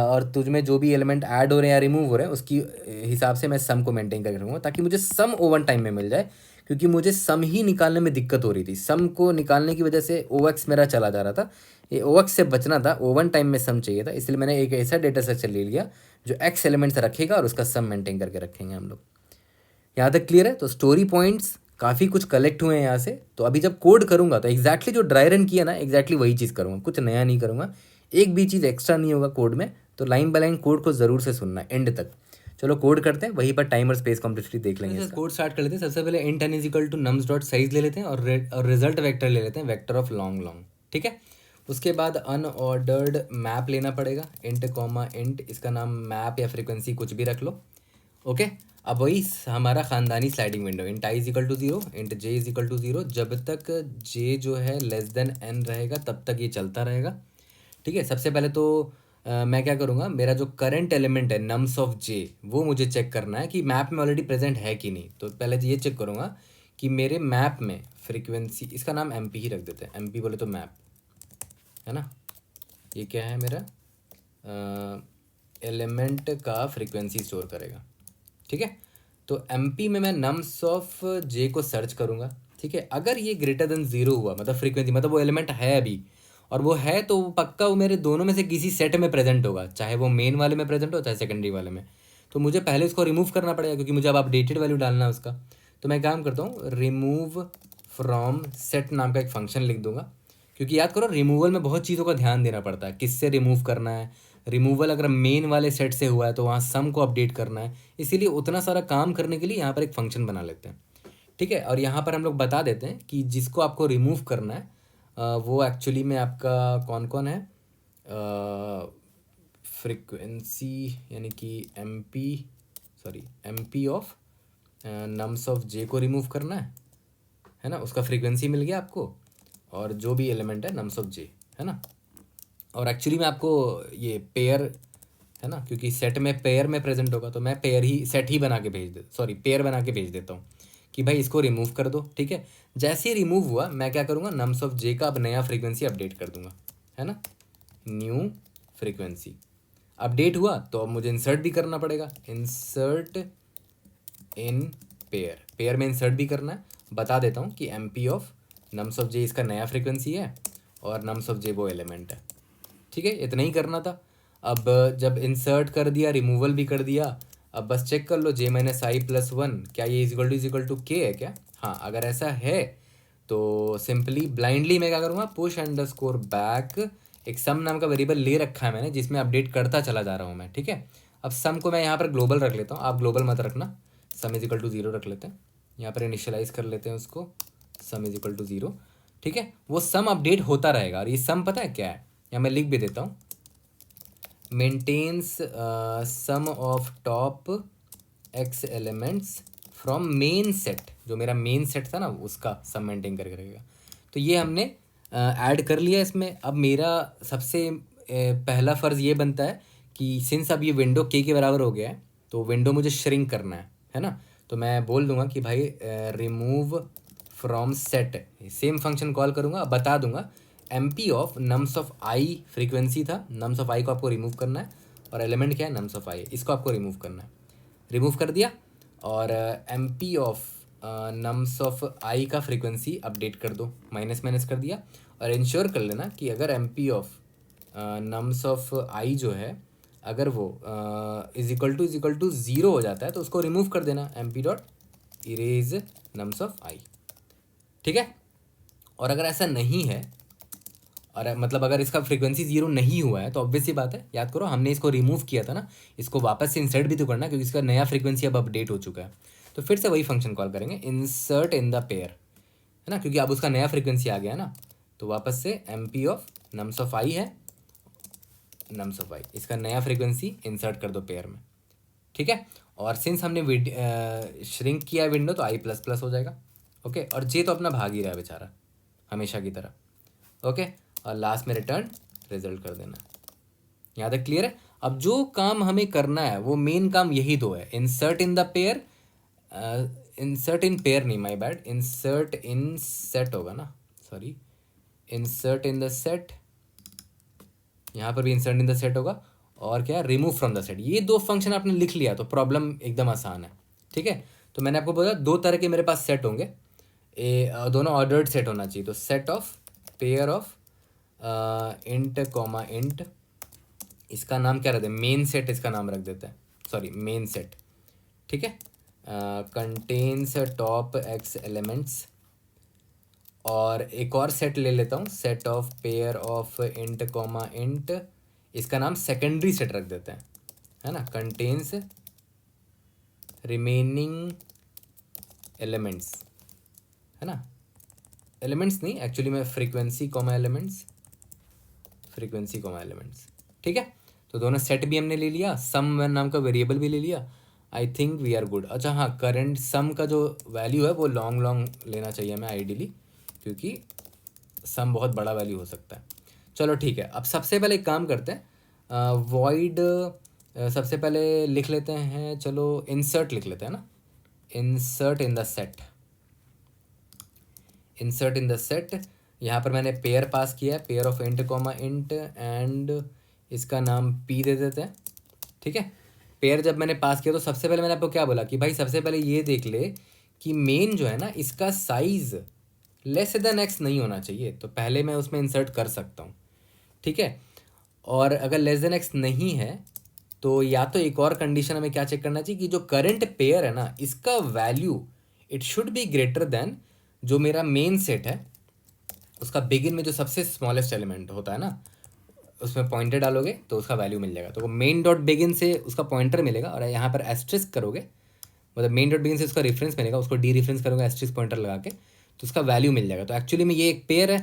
Speaker 1: और तुझ में जो भी एलिमेंट ऐड हो रहे हैं या रिमूव हो रहे हैं उसकी हिसाब से मैं सम को मेंटेन करके रखूँगा, ताकि मुझे सम ओवन टाइम में मिल जाए। क्योंकि मुझे सम ही निकालने में दिक्कत हो रही थी, सम को निकालने की वजह से OX मेरा चला जा रहा था, ये OX से बचना था, ओवन टाइम में सम चाहिए था। इसलिए मैंने एक ऐसा डेटा स्ट्रक्चर ले लिया जो एक्स एलिमेंट्स रखेगा और उसका सम मेंटेन करके रखेंगे हम लोग। यहाँ तक क्लियर है। तो स्टोरी पॉइंट्स काफ़ी कुछ कलेक्ट हुए हैं यहाँ से। तो अभी जब कोड करूँगा तो एग्जैक्टली जो ड्राई रन किया ना, एग्जैक्टली वही चीज़ करूँगा, कुछ नया नहीं करूँगा, एक भी चीज़ एक्स्ट्रा नहीं होगा कोड में। तो लाइन बाय लाइन कोड को ज़रूर से सुनना है एंड तक। चलो कोड करते हैं, वहीं पर टाइम और स्पेस कॉम्प्लेक्सिटी देख लेंगे। कोड स्टार्ट कर लेते हैं। सबसे पहले int n is equal to nums dot size ले लेते हैं और रिजल्ट वेक्टर ले लेते हैं, वेक्टर ऑफ लॉन्ग। ठीक है, उसके बाद अनऑर्डर्ड मैप लेना पड़ेगा, int कॉमा int, इसका नाम मैप या फ्रीक्वेंसी कुछ भी रख लो। ओके, अब वही हमारा ख़ानदानी sliding window, int i is equal to 0, int j is equal to 0, जब तक जे जो है लेस देन n रहेगा तब तक ये चलता रहेगा। ठीक है, सबसे पहले तो मैं क्या करूँगा, मेरा जो करंट एलिमेंट है नम्स ऑफ जे, वो मुझे चेक करना है कि मैप में ऑलरेडी प्रेजेंट है कि नहीं। तो पहले तो ये चेक करूँगा कि मेरे मैप में फ्रीक्वेंसी, इसका नाम MP ही रख देते हैं, MP बोले तो मैप, है ना। ये क्या है, मेरा एलिमेंट का फ्रीक्वेंसी स्टोर करेगा। ठीक है, तो MP में मैं नम्स ऑफ जे को सर्च करूँगा। ठीक है, अगर ये ग्रेटर देन 0 हुआ, मतलब फ्रीक्वेंसी, मतलब वो एलिमेंट है अभी, और वो है तो पक्का वो मेरे दोनों में से किसी सेट में प्रेजेंट होगा, चाहे वो मेन वाले में प्रेजेंट हो चाहे सेकेंडरी वाले में। तो मुझे पहले उसको रिमूव करना पड़ेगा, क्योंकि मुझे अब अपडेटेड वैल्यू डालना है उसका। तो मैं काम करता हूँ, रिमूव फ्रॉम सेट नाम का एक फंक्शन लिख दूंगा। क्योंकि याद करो, रिमूवल में बहुत चीज़ों का ध्यान देना पड़ता है, किससे रिमूव करना है। रिमूवल अगर मेन वाले सेट से हुआ है तो वहाँ सम को अपडेट करना है, इसीलिए उतना सारा काम करने के लिए यहाँ पर एक फंक्शन बना लेते हैं। ठीक है, और यहाँ पर हम लोग बता देते हैं कि जिसको आपको रिमूव करना है वो एक्चुअली में आपका कौन कौन है, फ्रीक्वेंसी यानी कि MP ऑफ नम्स ऑफ जे को रिमूव करना है ना। उसका फ्रीक्वेंसी मिल गया आपको, और जो भी एलिमेंट है नम्स ऑफ जे, है ना। और एक्चुअली में आपको ये पेयर, है ना, क्योंकि सेट में पेयर में प्रेजेंट होगा, तो मैं सेट ही बना के पेयर बना के भेज देता हूँ कि भाई इसको रिमूव कर दो। ठीक है, जैसे ही रिमूव हुआ मैं क्या करूँगा, नम्स ऑफ जे का अब नया फ्रीक्वेंसी अपडेट कर दूंगा, है ना। न्यू फ्रीक्वेंसी अपडेट हुआ तो अब मुझे इंसर्ट भी करना पड़ेगा, इंसर्ट इन पेयर में इंसर्ट भी करना है। बता देता हूँ कि MP ऑफ नम्स ऑफ जे इसका नया फ्रीक्वेंसी है और नम्स ऑफ जे वो एलिमेंट है। ठीक है, इतना ही करना था। अब जब इंसर्ट कर दिया, रिमूवल भी कर दिया, अब बस चेक कर लो J माइनस आई प्लस 1 क्या ये इज इक्वल टू K है क्या। हाँ, अगर ऐसा है तो सिंपली ब्लाइंडली मैं क्या करूँगा, पुश अंडरस्कोर बैक, एक सम नाम का वेरिएबल ले रखा है मैंने जिसमें अपडेट करता चला जा रहा हूँ मैं। ठीक है, अब सम को मैं यहाँ पर ग्लोबल रख लेता हूँ, आप ग्लोबल मत रखना, सम इज इक्वल टू 0 रख लेते हैं। यहाँ पर इनिशियलाइज कर लेते हैं उसको, सम इज इक्वल टू 0। ठीक है, वो सम अपडेट होता रहेगा। और ये सम पता है क्या है, या मैं लिख भी देता हूँ, maintains sum of top x elements from main set, जो मेरा मेन सेट था ना उसका सम मेंटेन करके रखेगा। तो ये हमने ऐड कर लिया इसमें। अब मेरा सबसे पहला फ़र्ज़ ये बनता है कि सिंस अब ये विंडो K के बराबर हो गया है, तो विंडो मुझे श्रिंक करना है है ना। तो मैं बोल दूंगा कि भाई remove from set, same function call करूँगा, बता दूंगा MP of nums of I frequency था, नम्स ऑफ आई को आपको रिमूव करना है, और एलिमेंट क्या है, नम्स ऑफ आई, इसको आपको रिमूव करना है। रिमूव कर दिया, और MP ऑफ नम्स ऑफ आई का फ्रीक्वेंसी अपडेट कर दो, माइनस माइनस कर दिया, और इंश्योर कर लेना कि अगर MP ऑफ नम्स ऑफ आई जो है अगर वो इज इक्वल टू ज़ीरो हो जाता है तो उसको रिमूव कर देना, MP dot erase nums of i. ठीक है। और अगर ऐसा नहीं है, और मतलब अगर इसका फ्रीक्वेंसी ज़ीरो नहीं हुआ है, तो ऑब्वियस सी बात है, याद करो हमने इसको रिमूव किया था ना, इसको वापस से इंसर्ट भी तो करना, क्योंकि इसका नया फ्रीक्वेंसी अब अपडेट हो चुका है। तो फिर से वही फंक्शन कॉल करेंगे, इंसर्ट इन द पेयर, है ना, क्योंकि अब उसका नया फ्रीक्वेंसी आ गया है ना। तो वापस से MP ऑफ नम्स ऑफ आई है, नम्स ऑफ आई, इसका नया फ्रीक्वेंसी इंसर्ट कर दो पेयर में। ठीक है। और सिंस हमने श्रिंक किया है विंडो, तो आई प्लस प्लस हो जाएगा। ओके। और जे तो अपना भाग ही रहा है बेचारा, हमेशा की तरह। ओके। और लास्ट में रिटर्न रिजल्ट कर देना। यहाँ तक क्लियर है। अब जो काम हमें करना है वो मेन काम यही दो है, insert in the pair, insert in pair नहीं, my bad, insert in set होगा ना, sorry, insert in the set, यहाँ पर भी इंसर्ट इन द सेट होगा, और क्या, रिमूव फ्रॉम द सेट। ये दो फंक्शन आपने लिख लिया तो प्रॉब्लम एकदम आसान है। ठीक है। तो मैंने आपको बोला दो तरह के मेरे पास सेट होंगे, दोनों ऑर्डर्ड सेट होना चाहिए। तो set of pair of int comma int, इसका नाम क्या रखते हैं, मेन सेट इसका नाम रख देते हैं, सॉरी मेन सेट। ठीक है। कंटेन्स टॉप x एलिमेंट्स, और एक और सेट ले लेता हूँ, set of pair of int comma int, इसका नाम सेकेंडरी सेट रख देते हैं, है ना, कंटेन्स रिमेनिंग एलिमेंट्स, है ना, एलिमेंट्स नहीं एक्चुअली में frequency comma elements, frequency comma elements. ठीक है। तो दोनों सेट भी हमने ले लिया, सम नाम का वेरिएबल भी ले लिया, I think we are good. अच्छा हाँ, करंट सम का जो वैल्यू है वो लॉन्ग लॉन्ग लेना चाहिए हमें आइडियली, क्योंकि सम बहुत बड़ा वैल्यू हो सकता है। चलो ठीक है। अब सबसे पहले एक काम करते हैं, वॉइड सबसे पहले लिख लेते हैं, चलो इंसर्ट लिख लेते हैं ना, insert in the set, insert in the set. यहाँ पर मैंने पेयर पास किया है, pair of int comma int, and इसका नाम P दे देते हैं। ठीक है। पेयर जब मैंने पास किया तो सबसे पहले मैंने आपको क्या बोला कि भाई सबसे पहले ये देख ले कि मेन जो है ना इसका साइज लेस देन x नहीं होना चाहिए, तो पहले मैं उसमें इंसर्ट कर सकता हूँ। ठीक है। और अगर लेस देन x नहीं है तो या तो एक और कंडीशन हमें क्या चेक करना चाहिए कि जो करंट पेयर है ना इसका value it should be greater than जो मेरा मेन सेट है उसका बिगिन में जो सबसे स्मॉलेस्ट एलिमेंट होता है ना, उसमें पॉइंटर डालोगे तो उसका वैल्यू मिल जाएगा। तो मेन डॉट बिगिन से उसका पॉइंटर मिलेगा, और यहाँ पर एस्ट्रिस्क करोगे, मतलब मेन डॉट बिगिन से उसका रेफरेंस मिलेगा, उसको डी रेफरेंस करोगे एस्ट्रिस्क पॉइंटर लगा के, तो उसका वैल्यू मिल जाएगा। तो एक्चुअली में ये एक पेयर है,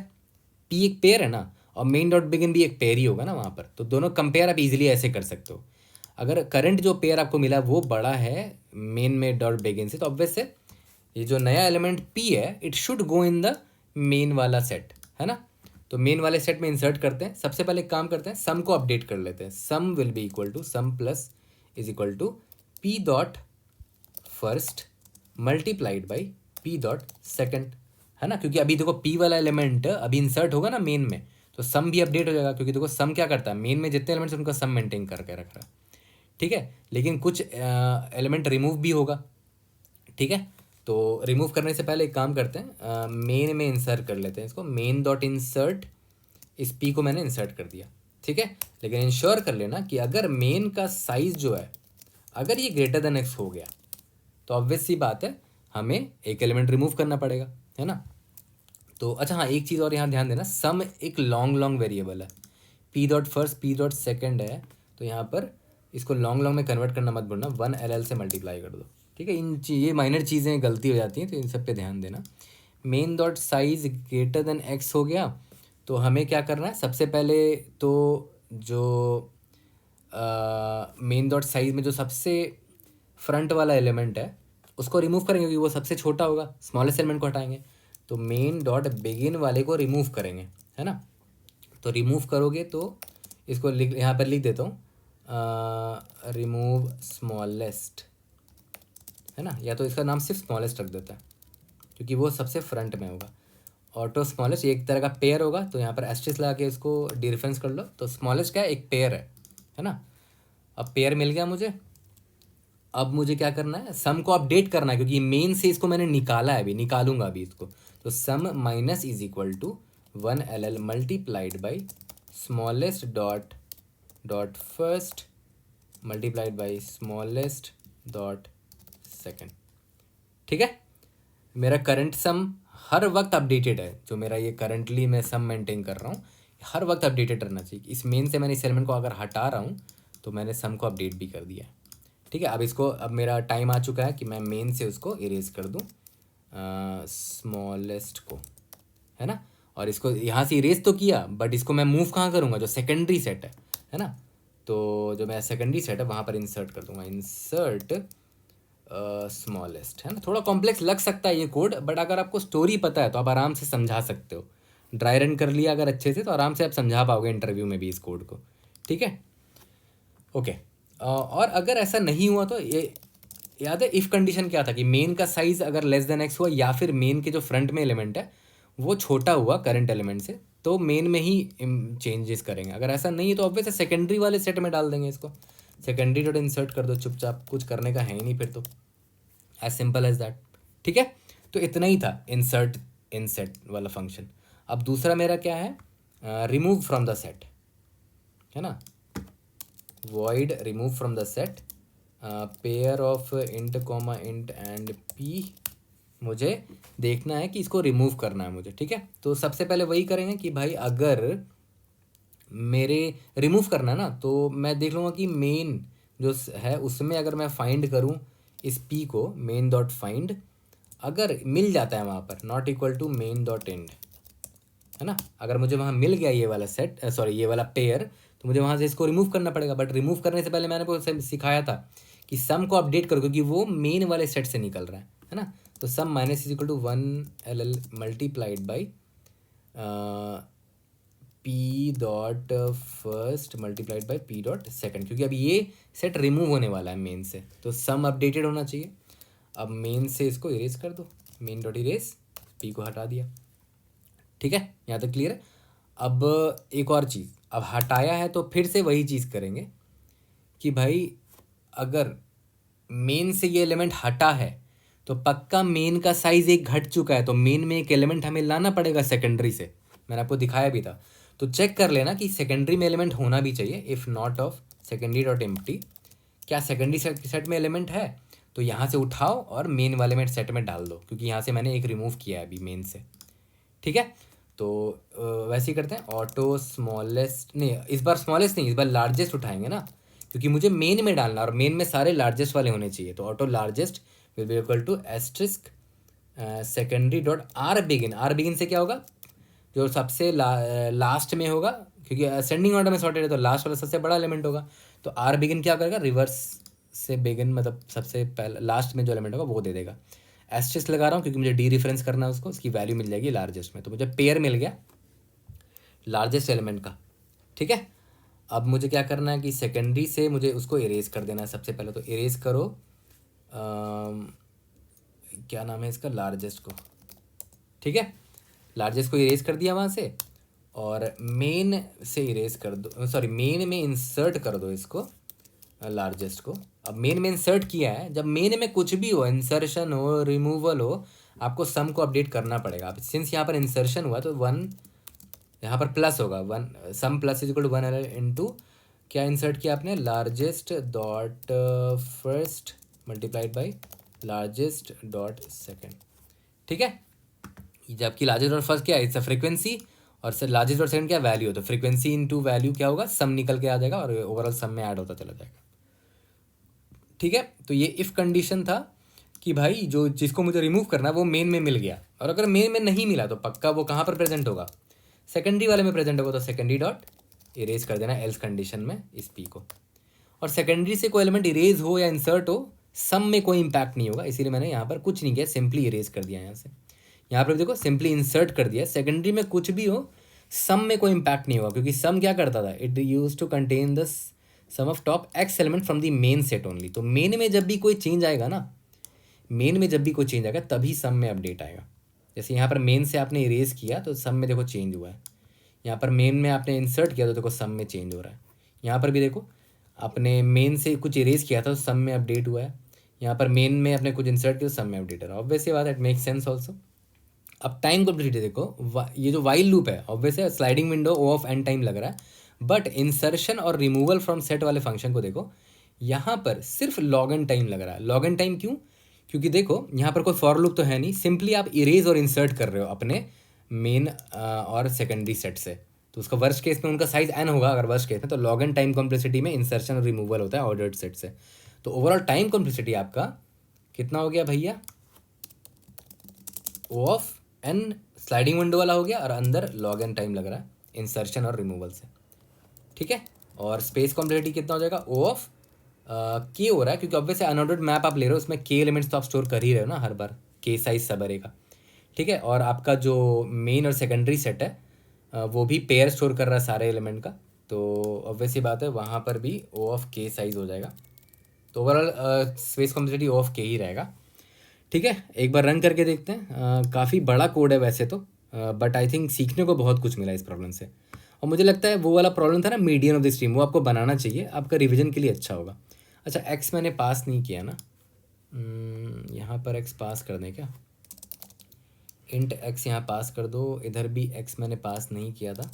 Speaker 1: P एक पेयर है ना, और मेन डॉट बिगिन भी एक पेयर ही होगा ना वहाँ पर, तो दोनों कंपेयर आप इजीली ऐसे कर सकते हो। अगर करंट जो पेयर आपको मिला वो बड़ा है मेन में डॉट बिगिन से, तो ऑब्वियस से ये जो नया एलिमेंट P है it should go in the main वाला सेट, है ना। तो मेन वाले सेट में इंसर्ट करते हैं। सबसे पहले काम करते हैं, सम को अपडेट कर लेते हैं। Sum will be equal to sum plus is equal to P dot first multiplied by P dot second, है ना, क्योंकि अभी देखो P वाला एलिमेंट अभी इंसर्ट होगा ना मेन में, तो सम भी अपडेट हो जाएगा, क्योंकि देखो सम क्या करता है, मेन में जितने एलिमेंट्स उनका सम मेंटेन करके रख रहा है। ठीक है। लेकिन कुछ एलिमेंट रिमूव भी होगा। ठीक है। तो रिमूव करने से पहले एक काम करते हैं, मेन में इंसर्ट कर लेते हैं इसको, मेन डॉट इंसर्ट, इस P को मैंने इंसर्ट कर दिया। ठीक है। लेकिन इंश्योर कर लेना कि अगर मेन का साइज जो है अगर ये ग्रेटर देन x हो गया तो ऑब्वियस सी बात है हमें एक एलिमेंट रिमूव करना पड़ेगा, है ना। तो अच्छा हाँ, एक चीज़ और यहाँ ध्यान देना, सम एक लॉन्ग लॉन्ग वेरिएबल है, P dot first P dot second है, तो यहाँ पर इसको लॉन्ग लॉन्ग में कन्वर्ट करना मत भूलना, 1 LL से मल्टीप्लाई कर दो। ठीक है। ये माइनर चीज़ें गलती हो जाती हैं, तो इन सब पे ध्यान देना। Main dot size greater than x हो गया, तो हमें क्या करना है, सबसे पहले तो जो मेन डॉट साइज में जो सबसे फ्रंट वाला एलिमेंट है उसको रिमूव करेंगे, क्योंकि वो सबसे छोटा होगा, स्मॉलेस्ट एलिमेंट को हटाएंगे। तो मेन डॉट बिगिन वाले को रिमूव करेंगे, है ना। तो रिमूव करोगे तो इसको लिख, यहाँ पर लिख देता हूँ, रिमूव स्मॉलेस्ट, है ना, या तो इसका नाम सिर्फ स्मॉलेस्ट रख देता है क्योंकि वो सबसे फ्रंट में होगा। ऑटो स्मॉलेस्ट एक तरह का पेयर होगा, तो यहाँ पर एस्ट्रिस लगा के इसको डिफरेंस कर लो। तो स्मॉलेस्ट क्या है, एक पेयर है ना। अब पेयर मिल गया मुझे। अब मुझे क्या करना है, सम को अपडेट करना है क्योंकि मेन से इसको मैंने निकाला है, अभी निकालूंगा अभी इसको। तो sum minus is equal to 1 multiplied by smallest dot dot first multiplied by smallest dot second. ठीक है, मेरा करंट सम हर वक्त अपडेटेड है। जो मेरा ये करंटली मैं सम मेंटेन कर रहा हूँ हर वक्त अपडेटेड रहना चाहिए। इस मेन से मैंने इस एलिमेंट को अगर हटा रहा हूँ तो मैंने सम को अपडेट भी कर दिया है। ठीक है, अब इसको, अब मेरा टाइम आ चुका है कि मैं मेन से उसको इरेज कर दूँ स्मॉलेस्ट को, है ना। और इसको यहाँ से इरेज तो किया, बट इसको मैं मूव कहाँ करूँगा, जो सेकेंडरी सेट है ना। तो जो मेरा सेकेंडरी सेट है वहाँ पर इंसर्ट कर दूँगा, इंसर्ट स्मॉलेस्ट, है ना। थोड़ा कॉम्प्लेक्स लग सकता है ये कोड, बट अगर आपको स्टोरी पता है तो आप आराम से समझा सकते हो। ड्राई रन कर लिया अगर अच्छे से तो आराम से आप समझा पाओगे इंटरव्यू में भी इस कोड को। ठीक है, ओके। और अगर ऐसा नहीं हुआ तो ये याद है इफ़ कंडीशन क्या था कि मेन का साइज अगर लेस देन एक्स हुआ या फिर मेन के जो फ्रंट में एलिमेंट है वो छोटा हुआ करंट एलिमेंट से, तो मेन में ही चेंजेस करेंगे। अगर ऐसा नहीं है तो ऑब्वियस सेकेंडरी वाले सेट में डाल देंगे इसको। सेकेंडरी डॉट इंसर्ट कर दो चुपचाप, कुछ करने का है ही नहीं फिर तो, एज सिंपल एज दैट। ठीक है, तो इतना ही था इंसर्ट इन सेट वाला फंक्शन। अब दूसरा मेरा क्या है, रिमूव फ्रॉम द सेट, है ना। void remove from the set pair of int comma int and p, मुझे देखना है कि इसको रिमूव करना है मुझे। ठीक है, तो सबसे पहले वही करेंगे कि भाई अगर मेरे रिमूव करना है ना तो मैं देख लूँगा कि मेन जो है उसमें अगर मैं फाइंड करूँ इस p को, मेन डॉट फाइंड अगर मिल जाता है वहाँ पर not equal to main dot end, है ना। अगर मुझे वहाँ मिल गया ये वाला सेट, सॉरी ये वाला पेयर, तो मुझे वहाँ से इसको रिमूव करना पड़ेगा। बट रिमूव करने से पहले मैंने आपको सिखाया था कि सम को अपडेट करो क्योंकि वो मेन वाले सेट से निकल रहा है ना। तो sum minus is equal to 1 multiplied by P dot first multiplied by P dot second, क्योंकि अब ये सेट रिमूव होने वाला है मेन से, तो सम अपडेटेड होना चाहिए। अब मेन से इसको इरेज कर दो, मेन डॉट इरेज, पी को हटा दिया। ठीक है, यहाँ तक क्लियर है। अब एक और चीज़, अब हटाया है तो फिर से वही चीज़ करेंगे कि भाई अगर मेन से ये एलिमेंट हटा है तो पक्का मेन का साइज़ एक घट चुका है, तो मेन में एक एलिमेंट हमें लाना पड़ेगा सेकेंडरी से। मैंने आपको दिखाया भी था, तो चेक कर लेना कि सेकेंडरी में एलिमेंट होना भी चाहिए। If not of secondary dot empty, क्या सेकेंडरी सेट में एलिमेंट है, तो यहाँ से उठाओ और मेन वाले में सेट में डाल दो, क्योंकि यहाँ से मैंने एक रिमूव किया है अभी मेन से। ठीक है, तो वैसे ही करते हैं, ऑटो स्मॉलेस्ट, नहीं इस बार स्मॉलेस्ट नहीं, इस बार लार्जेस्ट उठाएंगे ना, क्योंकि मुझे मेन में डालना और मेन में सारे लार्जेस्ट वाले होने चाहिए। तो auto largest will be equal to asterisk secondary dot r begin. R begin से क्या होगा, जो सबसे लास्ट में होगा, क्योंकि असेंडिंग ऑर्डर में सॉर्टेड है तो लास्ट वाला सबसे बड़ा एलिमेंट होगा। तो आर बिगिन क्या करेगा, रिवर्स से बिगिन, मतलब सबसे पहले लास्ट में जो एलिमेंट होगा वो दे देगा। एस्ट्रिस्क लगा रहा हूँ क्योंकि मुझे डी रेफरेंस करना है उसको, उसकी वैल्यू मिल जाएगी लार्जेस्ट में, तो मुझे पेयर मिल गया लार्जेस्ट एलिमेंट का। ठीक है, अब मुझे क्या करना है कि सेकेंडरी से मुझे उसको इरेज कर देना है सबसे पहले। तो इरेज करो क्या नाम है इसका, लार्जेस्ट को। ठीक है, लार्जेस्ट को इरेज कर दिया वहाँ से, और मेन से इरेज कर दो, सॉरी मेन में इंसर्ट कर दो इसको लार्जेस्ट को। अब मेन में इंसर्ट किया है, जब मेन में कुछ भी हो, इंसर्शन हो, रिमूवल हो, आपको सम को अपडेट करना पड़ेगा। अब सिंस यहाँ पर इंसर्शन हुआ तो 1 यहाँ पर प्लस होगा, 1 sum plus is equal to 1 into क्या इंसर्ट किया आपने, largest dot first multiplied by largest dot second. ठीक है, जबकि लार्जेस्ट डॉट फर्स्ट क्या है, इट्स अ फ्रीक्वेंसी, और सर लार्जेस्ट डॉट सेकंड क्या वैल्यू हो, तो फ्रीक्वेंसी इनटू वैल्यू क्या होगा, सम निकल के आ जाएगा और ओवरऑल सम में ऐड होता चला जाएगा। ठीक है, तो ये इफ़ कंडीशन था कि भाई जो जिसको मुझे रिमूव करना है वो मेन में मिल गया, और अगर मेन में नहीं मिला तो पक्का वो कहाँ पर प्रेजेंट होगा, सेकेंडरी वाले में प्रेजेंट होगा। तो सेकेंडरी डॉट इरेज कर देना एल्स कंडीशन में इस पी को। और सेकेंडरी से कोई एलिमेंट इरेज हो या इंसर्ट हो, सम में कोई इंपैक्ट नहीं होगा, इसीलिए मैंने यहाँ पर कुछ नहीं किया, सिंपली इरेज कर दिया यहाँ से। यहाँ पर देखो सिंपली इंसर्ट कर दिया, सेकेंडरी में कुछ भी हो सम में कोई इंपैक्ट नहीं होगा, क्योंकि सम क्या करता था, it use to contain the sum of top x element from the main set only. तो मेन में जब भी कोई चेंज आएगा ना,
Speaker 2: मेन में जब भी कोई चेंज आएगा तभी सम में अपडेट आएगा। जैसे यहाँ पर मेन से आपने इरेज किया तो सम में देखो चेंज हुआ है, यहाँ पर मेन में आपने इंसर्ट किया तो देखो सम में चेंज हो रहा है, यहाँ पर भी देखो आपने मेन से कुछ इरेज किया था तो सम में अपडेट हुआ है, यहाँ पर मेन में आपने कुछ इंसर्ट किया तो सम में अपडेट हो रहा है। ऑब्वियसली बात है, इट मेक सेंस ऑल्सो। अब टाइम कॉम्प्लेक्सिटी देखो, ये जो वाइल लूप है ऑब्वियस है sliding window O of n time लग रहा है, बट इंसर्शन और रिमूवल फ्रॉम सेट वाले फंक्शन को देखो, यहाँ पर सिर्फ लॉग एन टाइम लग रहा है। लॉग एन टाइम क्यों? क्योंकि देखो यहाँ पर कोई फॉर लूप तो है नहीं, सिंपली आप इरेज और इंसर्ट कर रहे हो अपने मेन और सेकेंडरी सेट से, तो उसका वर्स्ट केस में उनका साइज एन होगा अगर वर्स्ट केस में, तो लॉग एन टाइम कॉम्प्लेक्सिटी में इंसर्शन और रिमूवल होता है ऑर्डर्ड सेट से। तो ओवरऑल टाइम कॉम्प्लेक्सिटी आपका कितना हो गया भैया? ओ ऑफ एन स्लाइडिंग विंडो वाला हो गया और अंदर लॉग एन टाइम लग रहा है इंसर्शन और रिमूवल से, ठीक है। और स्पेस कॉम्प्लेक्सिटी कितना हो जाएगा? ओ ऑफ के हो रहा है क्योंकि ऑब्वियसली अनऑर्डर्ड मैप आप ले रहे हो, उसमें के एलिमेंट्स तो आप स्टोर कर ही रहे हो ना हर बार, के साइज सब अरे का, ठीक है। और आपका जो मेन और सेकेंडरी सेट है वो भी पेयर स्टोर कर रहा है सारे एलिमेंट का, तो ऑब्वियसली बात है वहाँ पर भी ओ ऑफ के साइज हो जाएगा। तो overall space complexity O of k ही रहेगा, ठीक है। एक बार रन करके देखते हैं। काफ़ी बड़ा कोड है वैसे तो, बट आई थिंक सीखने को बहुत कुछ मिला इस प्रॉब्लम से। और मुझे लगता है वो वाला प्रॉब्लम था ना मीडियन ऑफ द स्ट्रीम, वो आपको बनाना चाहिए, आपका रिवीजन के लिए अच्छा होगा। अच्छा एक्स मैंने पास नहीं किया ना, यहाँ पर एक्स पास कर दें क्या? इंट एक्स यहाँ पास कर दो, इधर भी एक्स मैंने पास नहीं किया था,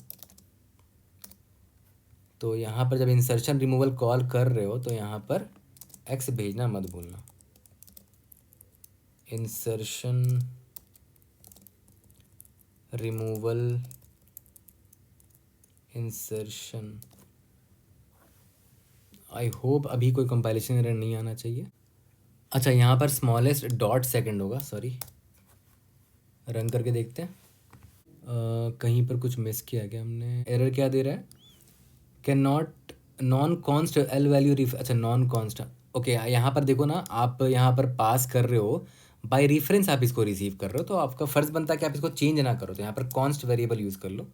Speaker 2: तो यहाँ पर जब इंसर्शन रिमूवल कॉल कर रहे हो तो यहाँ पर एक्स भेजना मत भूलना। Insertion removal insertion, I hope अभी कोई कंपाइलेशन एरर नहीं आना चाहिए। अच्छा यहाँ पर स्मॉलेस्ट डॉट सेकंड होगा, सॉरी। रन करके देखते हैं। कहीं पर कुछ मिस किया क्या हमने? एरर क्या दे रहा है? Can not non const L value ref, अच्छा नॉन कॉन्स्ट, ओके। यहाँ पर देखो ना, आप यहाँ पर पास कर रहे हो बाय रेफरेंस, आप इसको रिसीव कर रहे हो, तो आपका फ़र्ज़ बनता है कि आप इसको चेंज ना करो, तो यहाँ पर कॉन्स्ट वेरिएबल यूज़ कर लो।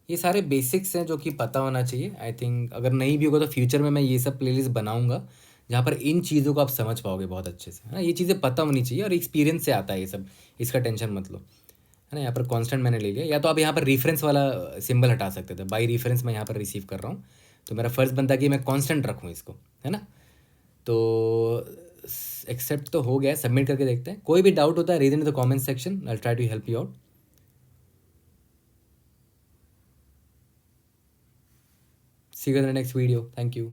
Speaker 2: ये सारे बेसिक्स हैं जो कि पता होना चाहिए। आई थिंक अगर नहीं भी होगा तो फ्यूचर में मैं ये सब प्लेलिस्ट बनाऊंगा जहाँ पर इन चीज़ों को आप समझ पाओगे बहुत अच्छे से, है ना। ये चीज़ें पता होनी चाहिए और एक्सपीरियंस से आता है ये सब, इसका टेंशन मत लो, है ना। यहाँ पर कांस्टेंट मैंने ले लिया, या तो आप यहाँ पर रेफरेंस वाला सिंबल हटा सकते थे, बाई रेफरेंस मैं यहाँ पर रिसीव कर रहा हूँ, तो मेरा फ़र्ज़ बनता है कि मैं कांस्टेंट रखूँ इसको, है ना। तो एक्सेप्ट तो हो गया, सबमिट करके देखते हैं। कोई भी डाउट होता है read in the comment section, I try to help you out. See you in the next video. Thank you.